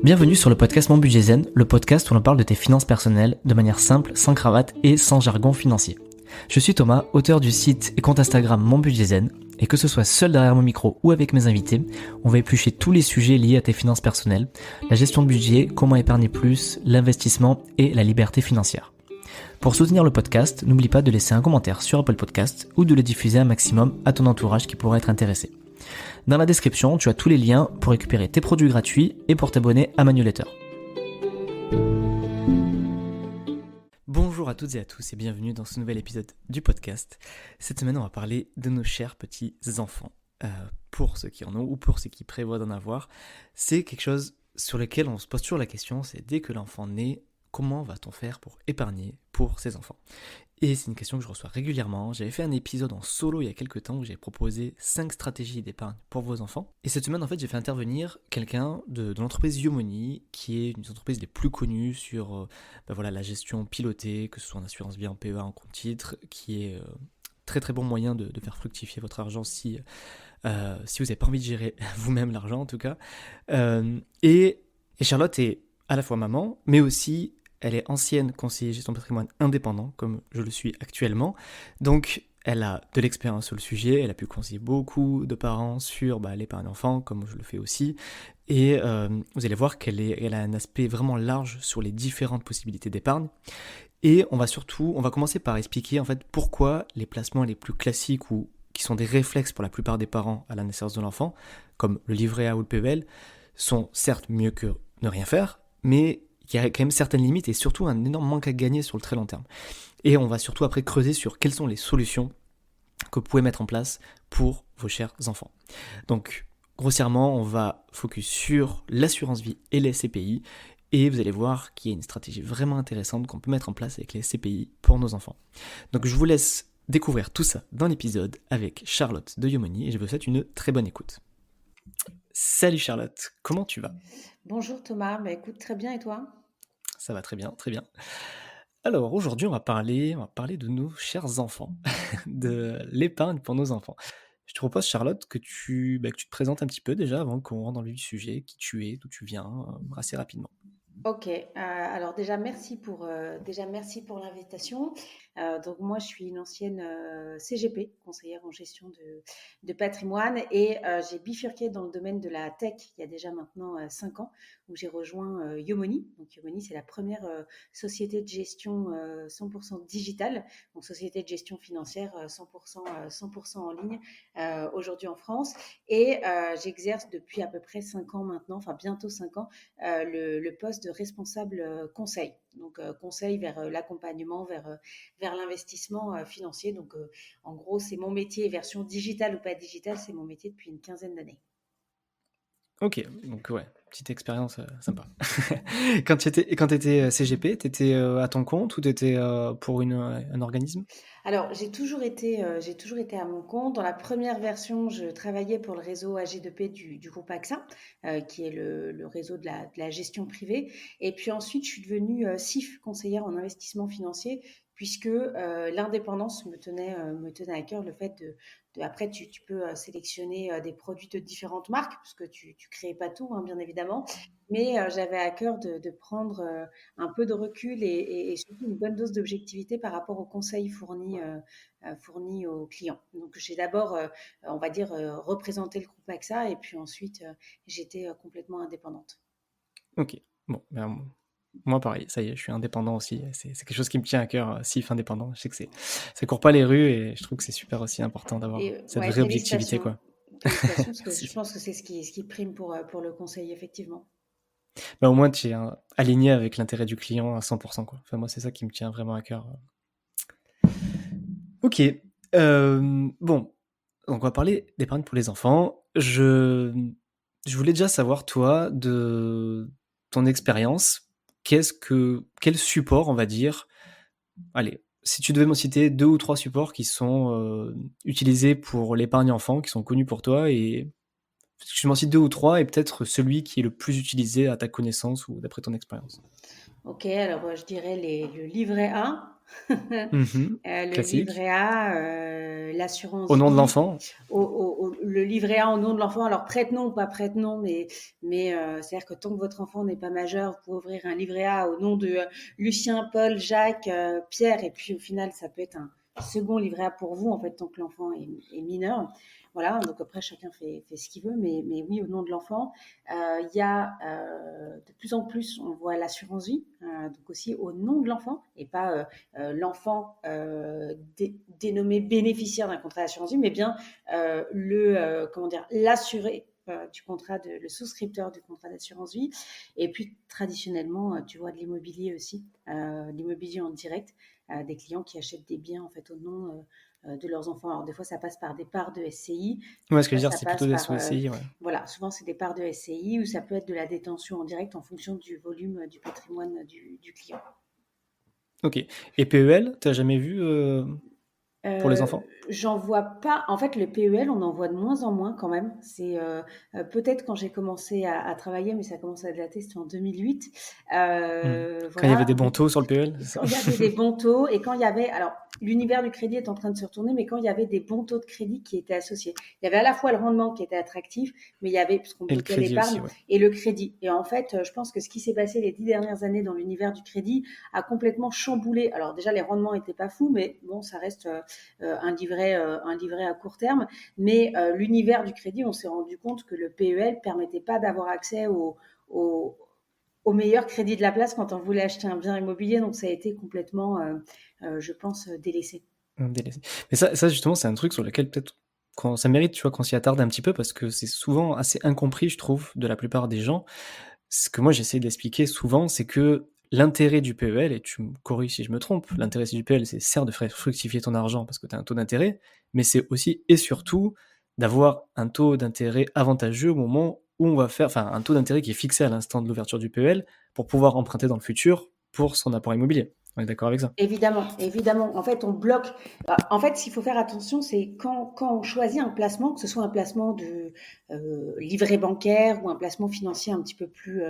Bienvenue sur le podcast Mon Budget Zen, le podcast où l'on parle de tes finances personnelles de manière simple, sans cravate et sans jargon financier. Je suis Thomas, auteur du site et compte Instagram Mon Budget Zen, et que ce soit seul derrière mon micro ou avec mes invités, on va éplucher tous les sujets liés à tes finances personnelles, la gestion de budget, comment épargner plus, l'investissement et la liberté financière. Pour soutenir le podcast, n'oublie pas de laisser un commentaire sur Apple Podcast ou de le diffuser un maximum à ton entourage qui pourrait être intéressé. Dans la description, tu as tous les liens pour récupérer tes produits gratuits et pour t'abonner à ma newsletter. Bonjour à toutes et à tous et bienvenue dans ce nouvel épisode du podcast. Cette semaine, on va parler de nos chers petits enfants. Pour ceux qui en ont ou pour ceux qui prévoient d'en avoir, c'est quelque chose sur lequel on se pose toujours la question, c'est dès que l'enfant naît, comment va-t-on faire pour épargner pour ses enfants ? Et c'est une question que je reçois régulièrement. J'avais fait un épisode en solo il y a quelques temps où j'avais proposé 5 stratégies d'épargne pour vos enfants. Et cette semaine, en fait, j'ai fait intervenir quelqu'un de l'entreprise Yomoni, qui est une des entreprises les plus connues sur la gestion pilotée, que ce soit en assurance vie, en PEA, en compte titre, qui est très très bon moyen de faire fructifier votre argent si vous n'avez pas envie de gérer vous-même l'argent en tout cas. Et Charlotte est à la fois maman, mais aussi elle est ancienne conseillère gestion de patrimoine indépendant, comme je le suis actuellement. Donc, elle a de l'expérience sur le sujet, elle a pu conseiller beaucoup de parents sur l'épargne enfant, comme je le fais aussi. Et vous allez voir qu'elle a un aspect vraiment large sur les différentes possibilités d'épargne. Et on va commencer par expliquer en fait pourquoi les placements les plus classiques ou qui sont des réflexes pour la plupart des parents à la naissance de l'enfant, comme le livret A ou le PEL, sont certes mieux que ne rien faire, mais il y a quand même certaines limites et surtout un énorme manque à gagner sur le très long terme. Et on va surtout après creuser sur quelles sont les solutions que vous pouvez mettre en place pour vos chers enfants. Donc, grossièrement, on va focus sur l'assurance vie et les SCPI et vous allez voir qu'il y a une stratégie vraiment intéressante qu'on peut mettre en place avec les SCPI pour nos enfants. Donc, je vous laisse découvrir tout ça dans l'épisode avec Charlotte de Yomoni et je vous souhaite une très bonne écoute. Salut Charlotte, comment tu vas ? Bonjour Thomas, écoute très bien et toi ? Ça va très bien, très bien. Alors aujourd'hui on va parler de nos chers enfants, de l'épargne pour nos enfants. Je te propose Charlotte que tu te présentes un petit peu déjà avant qu'on rentre dans le vif du sujet, qui tu es, d'où tu viens, assez rapidement. Ok, alors déjà merci pour l'invitation. Donc moi je suis une ancienne CGP, conseillère en gestion de patrimoine, et j'ai bifurqué dans le domaine de la tech il y a déjà maintenant 5 ans, où j'ai rejoint Yomoni. Donc Yomoni c'est la première société de gestion 100% digitale, donc société de gestion financière 100% en ligne aujourd'hui en France. Et j'exerce depuis à peu près 5 ans maintenant, enfin bientôt 5 ans, le poste de responsable conseil. Donc conseil vers l'accompagnement, vers l'investissement financier. Donc en gros, c'est mon métier, version digitale ou pas digitale, c'est mon métier depuis une quinzaine d'années. Ok, donc ouais, petite expérience sympa. Quand tu étais CGP, tu étais à ton compte ou tu étais pour un organisme ? Alors, j'ai toujours été à mon compte. Dans la première version, je travaillais pour le réseau AG2P du groupe AXA, qui est le réseau de la gestion privée. Et puis ensuite, je suis devenue CIF, conseillère en investissement financier, puisque l'indépendance me tenait à cœur, le fait après, tu peux sélectionner des produits de différentes marques, parce que tu ne crées pas tout, hein, bien évidemment. Mais j'avais à cœur de prendre un peu de recul et surtout une bonne dose d'objectivité par rapport aux conseils fournis aux clients. Donc j'ai d'abord, on va dire, représenté le groupe AXA et puis ensuite j'étais complètement indépendante. Ok, bon, moi pareil, ça y est, je suis indépendant aussi, c'est quelque chose qui me tient à cœur, CIF indépendant, je sais que ça court pas les rues et je trouve que c'est super aussi important d'avoir Et cette ouais, vraie objectivité quoi. félicitations parce que je Merci. pense que c'est ce qui prime pour le conseil effectivement. Au moins tu es aligné avec l'intérêt du client à 100% quoi. Enfin moi c'est ça qui me tient vraiment à cœur. Ok, bon, donc on va parler d'épargne pour les enfants. Je voulais déjà savoir toi, de ton expérience, quel support on va dire. Allez, si tu devais me citer 2 ou 3 supports qui sont, utilisés pour l'épargne enfant, qui sont connus pour toi et tu m'en cites 2 ou 3 et peut-être celui qui est le plus utilisé à ta connaissance ou d'après ton expérience. Ok, alors je dirais le livret A. Mhm. Le Classique. livret A, Au l'assurance nom de vie, l'enfant. le livret A au nom de l'enfant. Alors prête-nom ou pas prête-nom, mais c'est-à-dire que tant que votre enfant n'est pas majeur, vous pouvez ouvrir un livret A au nom de Lucien, Paul, Jacques, Pierre, et puis au final, ça peut être un second livret A pour vous, en fait, tant que l'enfant est mineur. Voilà, donc après, chacun fait ce qu'il veut, mais oui, au nom de l'enfant. Il y a de plus en plus, on voit l'assurance vie, donc aussi au nom de l'enfant, et pas l'enfant dénommé bénéficiaire d'un contrat d'assurance vie, mais bien comment dire, l'assuré du contrat, le souscripteur du contrat d'assurance vie. Et puis traditionnellement, tu vois de l'immobilier aussi, l'immobilier en direct, des clients qui achètent des biens en fait au nom de leurs enfants. Alors des fois ça passe par des parts de SCI, Ouais, des ce que je fois veux dire, ça c'est passe plutôt des par SOSCI, ouais. voilà, souvent c'est des parts de SCI ou ça peut être de la détention en direct en fonction du volume du patrimoine du client. Ok. Et PEL, t'as jamais vu pour les Euh, enfants? J'en vois pas. En fait, le PEL, on en voit de moins en moins quand même. C'est peut-être quand j'ai commencé à travailler, mais ça a commencé à dater, c'était en 2008. Hmm. Quand il y avait des Voilà. bons taux sur le PEL, c'est Quand ça? il y avait des bons taux et quand il y avait, alors l'univers du crédit est en train de se retourner, mais quand il y avait des bons taux de crédit qui étaient associés, il y avait à la fois le rendement qui était attractif, mais il y avait, puisqu'on Et le bloquait crédit aussi, l'épargne, ouais. et le crédit. Et en fait, je pense que ce qui s'est passé les 10 dernières années dans l'univers du crédit a complètement chamboulé. Alors déjà, les rendements n'étaient pas fous, mais bon, ça reste un livret à court terme. Mais l'univers du crédit, on s'est rendu compte que le PEL permettait pas d'avoir accès au, au meilleur crédit de la place quand on voulait acheter un bien immobilier. Donc, ça a été complètement, je pense, délaissé. Délaissé. Mais ça justement, c'est un truc sur lequel peut-être ça mérite, tu vois, qu'on s'y attarde un petit peu parce que c'est souvent assez incompris, je trouve, de la plupart des gens. Ce que moi j'essaie d'expliquer souvent, c'est que l'intérêt du PEL, et tu me corriges si je me trompe, l'intérêt du PEL, c'est certes de faire fructifier ton argent parce que tu as un taux d'intérêt, mais c'est aussi et surtout d'avoir un taux d'intérêt avantageux au moment où on va faire, enfin un taux d'intérêt qui est fixé à l'instant de l'ouverture du PEL pour pouvoir emprunter dans le futur pour son apport immobilier. On est d'accord avec ça? Évidemment, évidemment. En fait, on bloque. En fait, ce qu'il faut faire attention, c'est quand on choisit un placement, que ce soit un placement de livret bancaire ou un placement financier un petit peu plus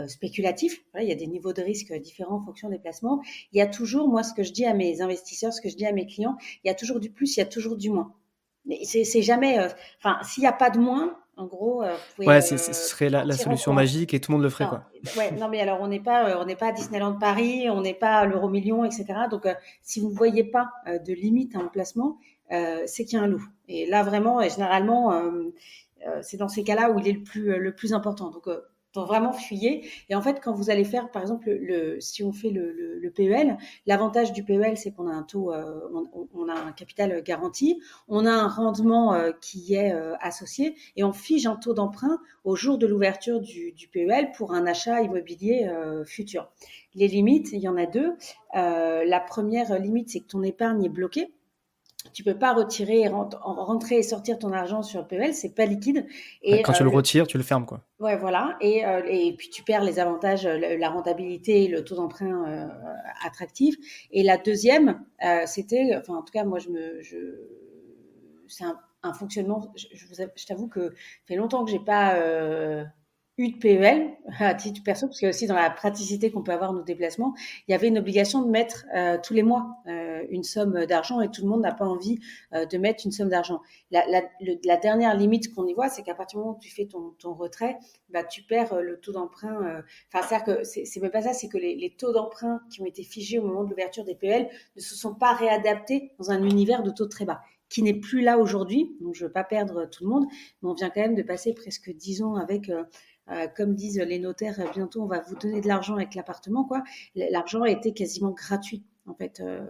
spéculatif. Voilà, il y a des niveaux de risque différents en fonction des placements. Il y a toujours, moi, ce que je dis à mes investisseurs, ce que je dis à mes clients, il y a toujours du plus, il y a toujours du moins. Mais c'est jamais. Enfin, s'il n'y a pas de moins, en gros, vous pouvez Ouais, ce serait la partir en solution courant. magique et tout le monde le ferait, Non, quoi. ouais, non, mais alors on n'est pas à Disneyland Paris, on n'est pas à l'euro-million, etc. Donc, si vous ne voyez pas de limite à un placement, c'est qu'il y a un loup. Et là, vraiment, et généralement, c'est dans ces cas-là où il est le plus important. Donc vraiment fuyez. Et en fait, quand vous allez faire, par exemple, si on fait le PEL, l'avantage du PEL, c'est qu'on a un taux, on a un capital garanti, on a un rendement qui est associé, et on fige un taux d'emprunt au jour de l'ouverture du PEL pour un achat immobilier futur. Les limites, il y en a deux. La première limite, c'est que ton épargne est bloquée. Tu peux pas retirer, rentrer et sortir ton argent sur le PEL, c'est pas liquide. Ouais, Et quand tu le retires, tu le fermes, quoi. ouais, voilà. Et puis tu perds les avantages, la rentabilité, le taux d'emprunt attractif. Et la deuxième, c'était, enfin en tout cas moi c'est un fonctionnement. Je t'avoue que ça fait longtemps que j'ai pas eu de PEL à titre perso, parce que aussi dans la praticité qu'on peut avoir nos déplacements, il y avait une obligation de mettre tous les mois une somme d'argent, et tout le monde n'a pas envie de mettre une somme d'argent. La dernière limite qu'on y voit, c'est qu'à partir du moment où tu fais ton retrait, bah, tu perds le taux d'emprunt. Enfin, c'est-à-dire que c'est même pas ça, c'est que les taux d'emprunt qui ont été figés au moment de l'ouverture des PEL ne se sont pas réadaptés dans un univers de taux très bas, qui n'est plus là aujourd'hui. Donc, je ne veux pas perdre tout le monde, mais on vient quand même de passer presque 10 ans avec comme disent les notaires, bientôt on va vous donner de l'argent avec l'appartement, quoi. L'argent a été quasiment gratuit, en fait. Ouais,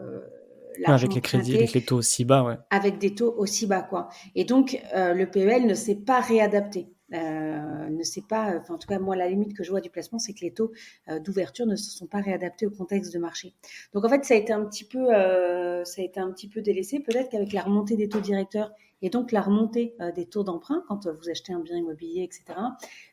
L'argent avec les crédits, avec emprunté les taux aussi bas, ouais. avec des taux aussi bas, quoi. Et donc, le PEL ne s'est pas réadapté. Ne sait pas, enfin, en tout cas, moi, la limite que je vois du placement, c'est que les taux d'ouverture ne se sont pas réadaptés au contexte de marché. Donc, en fait, ça a été un petit peu délaissé. Peut-être qu'avec la remontée des taux directeurs et donc la remontée des taux d'emprunt, quand vous achetez un bien immobilier, etc.,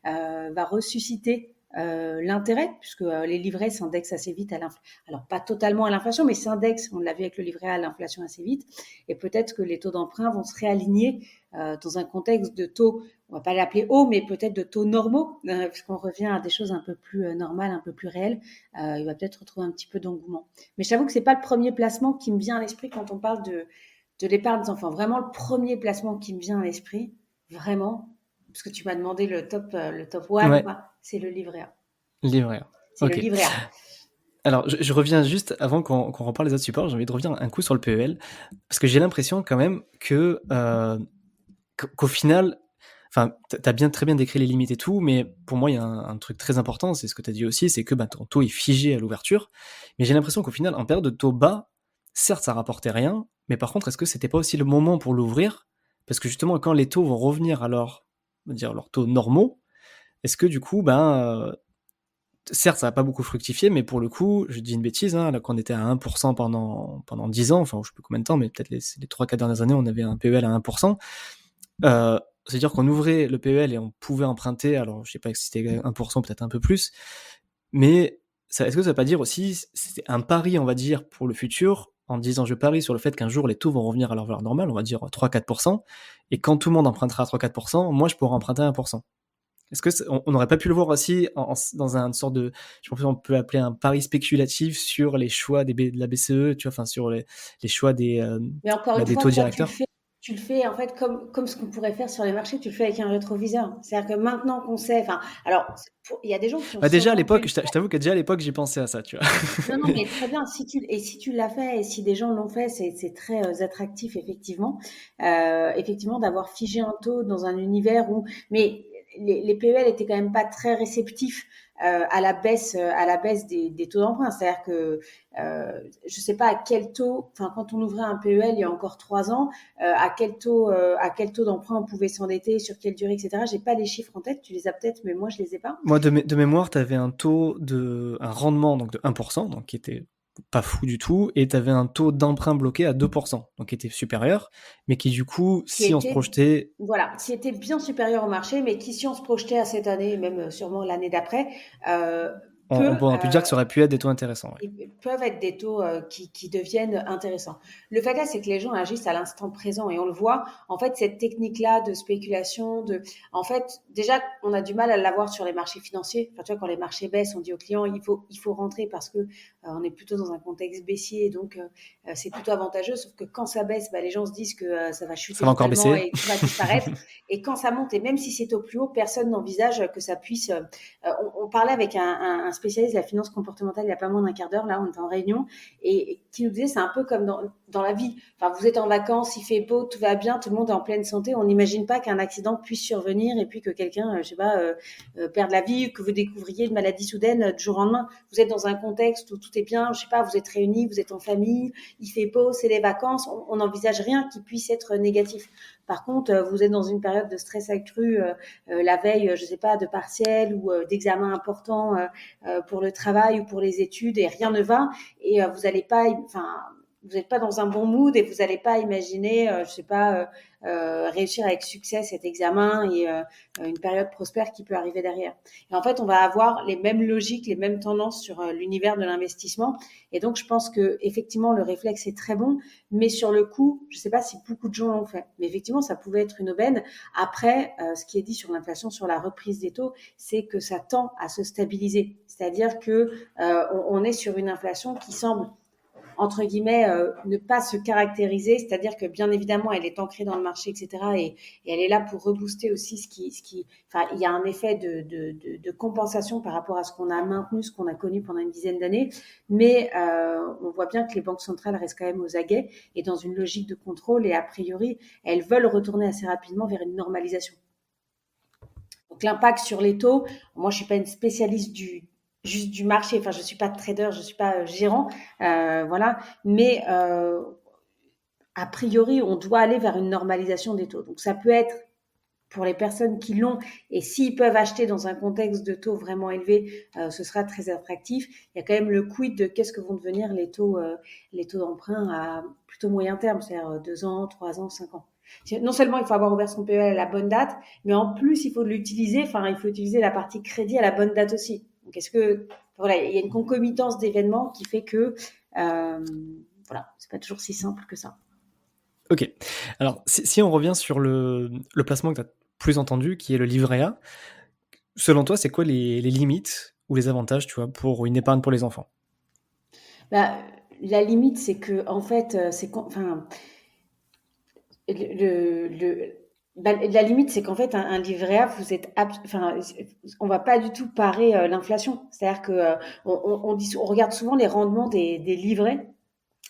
va ressusciter l'intérêt, puisque les livrets s'indexent assez vite à l'inflation. Alors, pas totalement à l'inflation, mais s'indexent, on l'a vu avec le livret A, à l'inflation assez vite. Et peut-être que les taux d'emprunt vont se réaligner dans un contexte de taux, on va pas l'appeler haut, mais peut-être de taux normaux, puisqu'on revient à des choses un peu plus normales, un peu plus réelles. Il va peut-être retrouver un petit peu d'engouement. Mais je t'avoue que c'est pas le premier placement qui me vient à l'esprit quand on parle de l'épargne des enfants. Vraiment, le premier placement qui me vient à l'esprit, vraiment, parce que tu m'as demandé le top one, Ouais, c'est le livret A. livret A. C'est le Ok. livret A. Alors, je reviens juste avant qu'on reparle des autres supports, j'ai envie de revenir un coup sur le PEL, parce que j'ai l'impression quand même qu'au final, enfin, t'as bien très bien décrit les limites et tout, mais pour moi, il y a un truc très important, c'est ce que t'as dit aussi, c'est que ton taux est figé à l'ouverture, mais j'ai l'impression qu'au final, en période de taux bas, certes, ça rapportait rien, mais par contre, est-ce que c'était pas aussi le moment pour l'ouvrir? Parce que justement, quand les taux vont revenir à on va dire, leurs taux normaux, est-ce que du coup, certes, ça n'a pas beaucoup fructifié, mais pour le coup, je dis une bêtise, hein, là, quand on était à 1% pendant 10 ans, enfin, je sais plus combien de temps, mais peut-être les 3-4 dernières années, on avait un PEL à 1%. C'est-à-dire qu'on ouvrait le PEL et on pouvait emprunter, alors je sais pas si c'était 1%, peut-être un peu plus, mais est-ce que ça veut pas dire aussi, c'est un pari, on va dire, pour le futur, en disant je parie sur le fait qu'un jour les taux vont revenir à leur valeur normale, on va dire 3-4%, et quand tout le monde empruntera à 3-4%, moi je pourrai emprunter à 1%. Est-ce que on n'aurait pas pu le voir aussi dans un sorte de, je pense qu'on peut appeler un pari spéculatif sur les choix de la BCE, tu vois, enfin sur les choix Mais encore une des fois, taux toi, directeurs. tu le fais en fait comme ce qu'on pourrait faire sur les marchés, tu le fais avec un rétroviseur. C'est-à-dire que maintenant qu'on sait, enfin, alors, il y a des gens qui ont Déjà à sûrement dû l'époque, je t'avoue que déjà à l'époque, j'ai pensé à ça, tu vois. non, non, mais très bien. Si tu l'as fait et si des gens l'ont fait, c'est très attractif, effectivement. Effectivement, d'avoir figé un taux dans un univers où, mais les PEL étaient quand même pas très réceptifs à la baisse des taux d'emprunt. C'est-à-dire que je sais pas à quel taux, enfin, quand on ouvrait un PEL il y a encore 3 ans, à quel taux d'emprunt on pouvait s'endetter, sur quelle durée, etc. J'ai pas les chiffres en tête. Tu les as peut-être, mais moi je les ai pas. Moi, de mémoire, tu avais un rendement donc de 1%, donc qui était pas fou du tout, et tu avais un taux d'emprunt bloqué à 2%, donc qui était supérieur, mais qui du coup, Qui si on se était projetait, Voilà, qui était bien supérieur au marché, mais qui, si on se projetait à cette année, et même sûrement l'année d'après, euh, peut, on aurait pu dire que ça aurait pu être des taux intéressants. Ouais. ils peuvent être des taux qui deviennent intéressants. Le fait est, c'est que les gens agissent à l'instant présent et on le voit. En fait, cette technique-là de spéculation, en fait, déjà, on a du mal à l'avoir sur les marchés financiers. Enfin, tu vois, quand les marchés baissent, on dit aux clients, il faut rentrer parce que on est plutôt dans un contexte baissier et donc c'est plutôt avantageux. Sauf que quand ça baisse, les gens se disent que ça va Ça chuter va encore totalement baisser. et tout va disparaître. Et quand ça monte, et même si c'est au plus haut, personne n'envisage que ça puisse. On parlait avec un spécialiste de la finance comportementale il y a pas moins d'un quart d'heure, là, on était en réunion, et qui nous disait c'est un peu comme dans la vie. Enfin, vous êtes en vacances, il fait beau, tout va bien, tout le monde est en pleine santé. On n'imagine pas qu'un accident puisse survenir et puis que quelqu'un, je sais pas, perde la vie, que vous découvriez une maladie soudaine du jour au lendemain. Vous êtes dans un contexte où tout est bien, je sais pas, vous êtes réunis, vous êtes en famille, il fait beau, c'est les vacances, on n'envisage rien qui puisse être négatif. Par contre, vous êtes dans une période de stress accru la veille, je sais pas, de partiel ou d'examen important pour le travail ou pour les études et rien ne va et vous n'allez pas, enfin, vous n'êtes pas dans un bon mood et vous n'allez pas imaginer, je sais pas, réussir avec succès cet examen et une période prospère qui peut arriver derrière. Et en fait, on va avoir les mêmes logiques, les mêmes tendances sur l'univers de l'investissement. Et donc, je pense que effectivement, le réflexe est très bon, mais sur le coup, je ne sais pas si beaucoup de gens l'ont fait, mais effectivement, ça pouvait être une aubaine. Après, ce qui est dit sur l'inflation, sur la reprise des taux, c'est que ça tend à se stabiliser. C'est-à-dire que on est sur une inflation qui semble entre guillemets, ne pas se caractériser, c'est-à-dire que bien évidemment, elle est ancrée dans le marché, etc. Et elle est là pour rebooster aussi enfin, il y a un effet de compensation par rapport à ce qu'on a maintenu, ce qu'on a connu pendant une dizaine d'années. Mais on voit bien que les banques centrales restent quand même aux aguets et dans une logique de contrôle. Et a priori, elles veulent retourner assez rapidement vers une normalisation. Donc l'impact sur les taux, moi je suis pas une spécialiste juste du marché, enfin je suis pas trader, je suis pas gérant, voilà, mais a priori on doit aller vers une normalisation des taux. Donc ça peut être pour les personnes qui l'ont et s'ils peuvent acheter dans un contexte de taux vraiment élevé, ce sera très attractif. Il y a quand même le quid de qu'est-ce que vont devenir les taux d'emprunt à plutôt moyen terme, c'est-à-dire 2 ans, 3 ans, 5 ans. Non seulement il faut avoir ouvert son PEL à la bonne date, mais en plus il faut l'utiliser, enfin il faut utiliser la partie crédit à la bonne date aussi. Donc est-ce que voilà, il y a une concomitance d'événements qui fait que voilà, c'est pas toujours si simple que ça. Ok. Alors, si on revient sur le placement que tu as plus entendu, qui est le livret A, selon toi, c'est quoi les limites ou les avantages, tu vois, pour une épargne pour les enfants? Bah, la limite, c'est que en fait, enfin, le bah, la limite, c'est qu'en fait, un livret A, vous êtes enfin, on va pas du tout parer l'inflation. C'est-à-dire que on regarde souvent les rendements des livrets.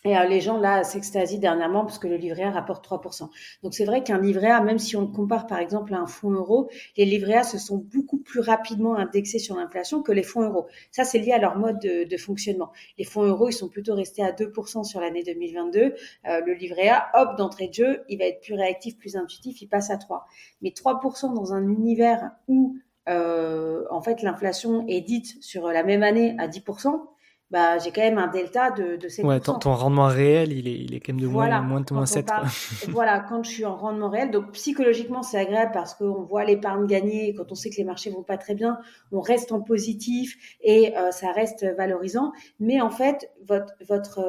Et les gens, là, s'extasient dernièrement parce que le livret A rapporte 3%. Donc, c'est vrai qu'un livret A, même si on le compare, par exemple, à un fonds euro, les livrets A se sont beaucoup plus rapidement indexés sur l'inflation que les fonds euros. Ça, c'est lié à leur mode de fonctionnement. Les fonds euros, ils sont plutôt restés à 2% sur l'année 2022. Le livret A, hop, d'entrée de jeu, il va être plus réactif, plus intuitif, il passe à 3. Mais 3% dans un univers où, en fait, l'inflation est dite sur la même année à 10%, bah, j'ai quand même un delta de Ouais, ton 7%. rendement réel, il est quand même de Voilà, moins de moins quand on 7, quoi. parle, voilà, quand je suis en rendement réel, donc psychologiquement c'est agréable parce qu'on voit l'épargne gagner, quand on sait que les marchés vont pas très bien, on reste en positif et ça reste valorisant. Mais en fait, votre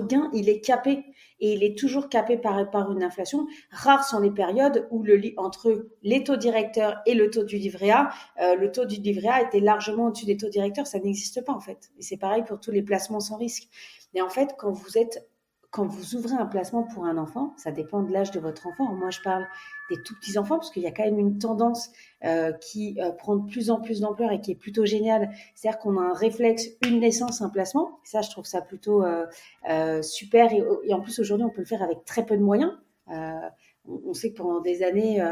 gain, il est capé et il est toujours capé par une inflation. Rares sont les périodes où entre les taux directeurs et le taux du livret A, le taux du livret A était largement au-dessus des taux directeurs, ça n'existe pas en fait. Et c'est pareil pour tous les placements sans risque. Mais en fait, quand vous ouvrez un placement pour un enfant, ça dépend de l'âge de votre enfant. Moi, je parle des tout petits enfants parce qu'il y a quand même une tendance qui prend de plus en plus d'ampleur et qui est plutôt géniale. C'est-à-dire qu'on a un réflexe, une naissance, un placement. Ça, je trouve ça plutôt super. Et en plus, aujourd'hui, on peut le faire avec très peu de moyens. On sait que pendant des années,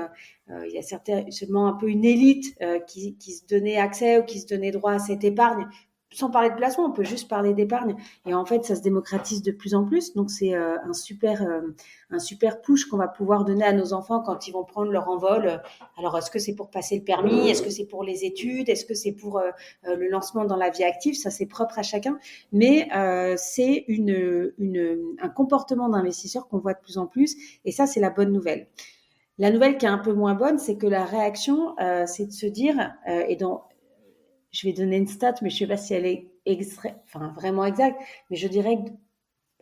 il y a seulement un peu une élite qui se donnait accès ou qui se donnait droit à cette épargne. Sans parler de placement, on peut juste parler d'épargne. Et en fait, ça se démocratise de plus en plus. Donc, c'est un super push qu'on va pouvoir donner à nos enfants quand ils vont prendre leur envol. Alors, est-ce que c'est pour passer le permis? Est-ce que c'est pour les études? Est-ce que c'est pour le lancement dans la vie active? Ça, c'est propre à chacun. Mais c'est un comportement d'investisseur qu'on voit de plus en plus. Et ça, c'est la bonne nouvelle. La nouvelle qui est un peu moins bonne, c'est que la réaction, c'est de se dire, je vais donner une stat, mais je ne sais pas si elle est vraiment exacte, mais je dirais que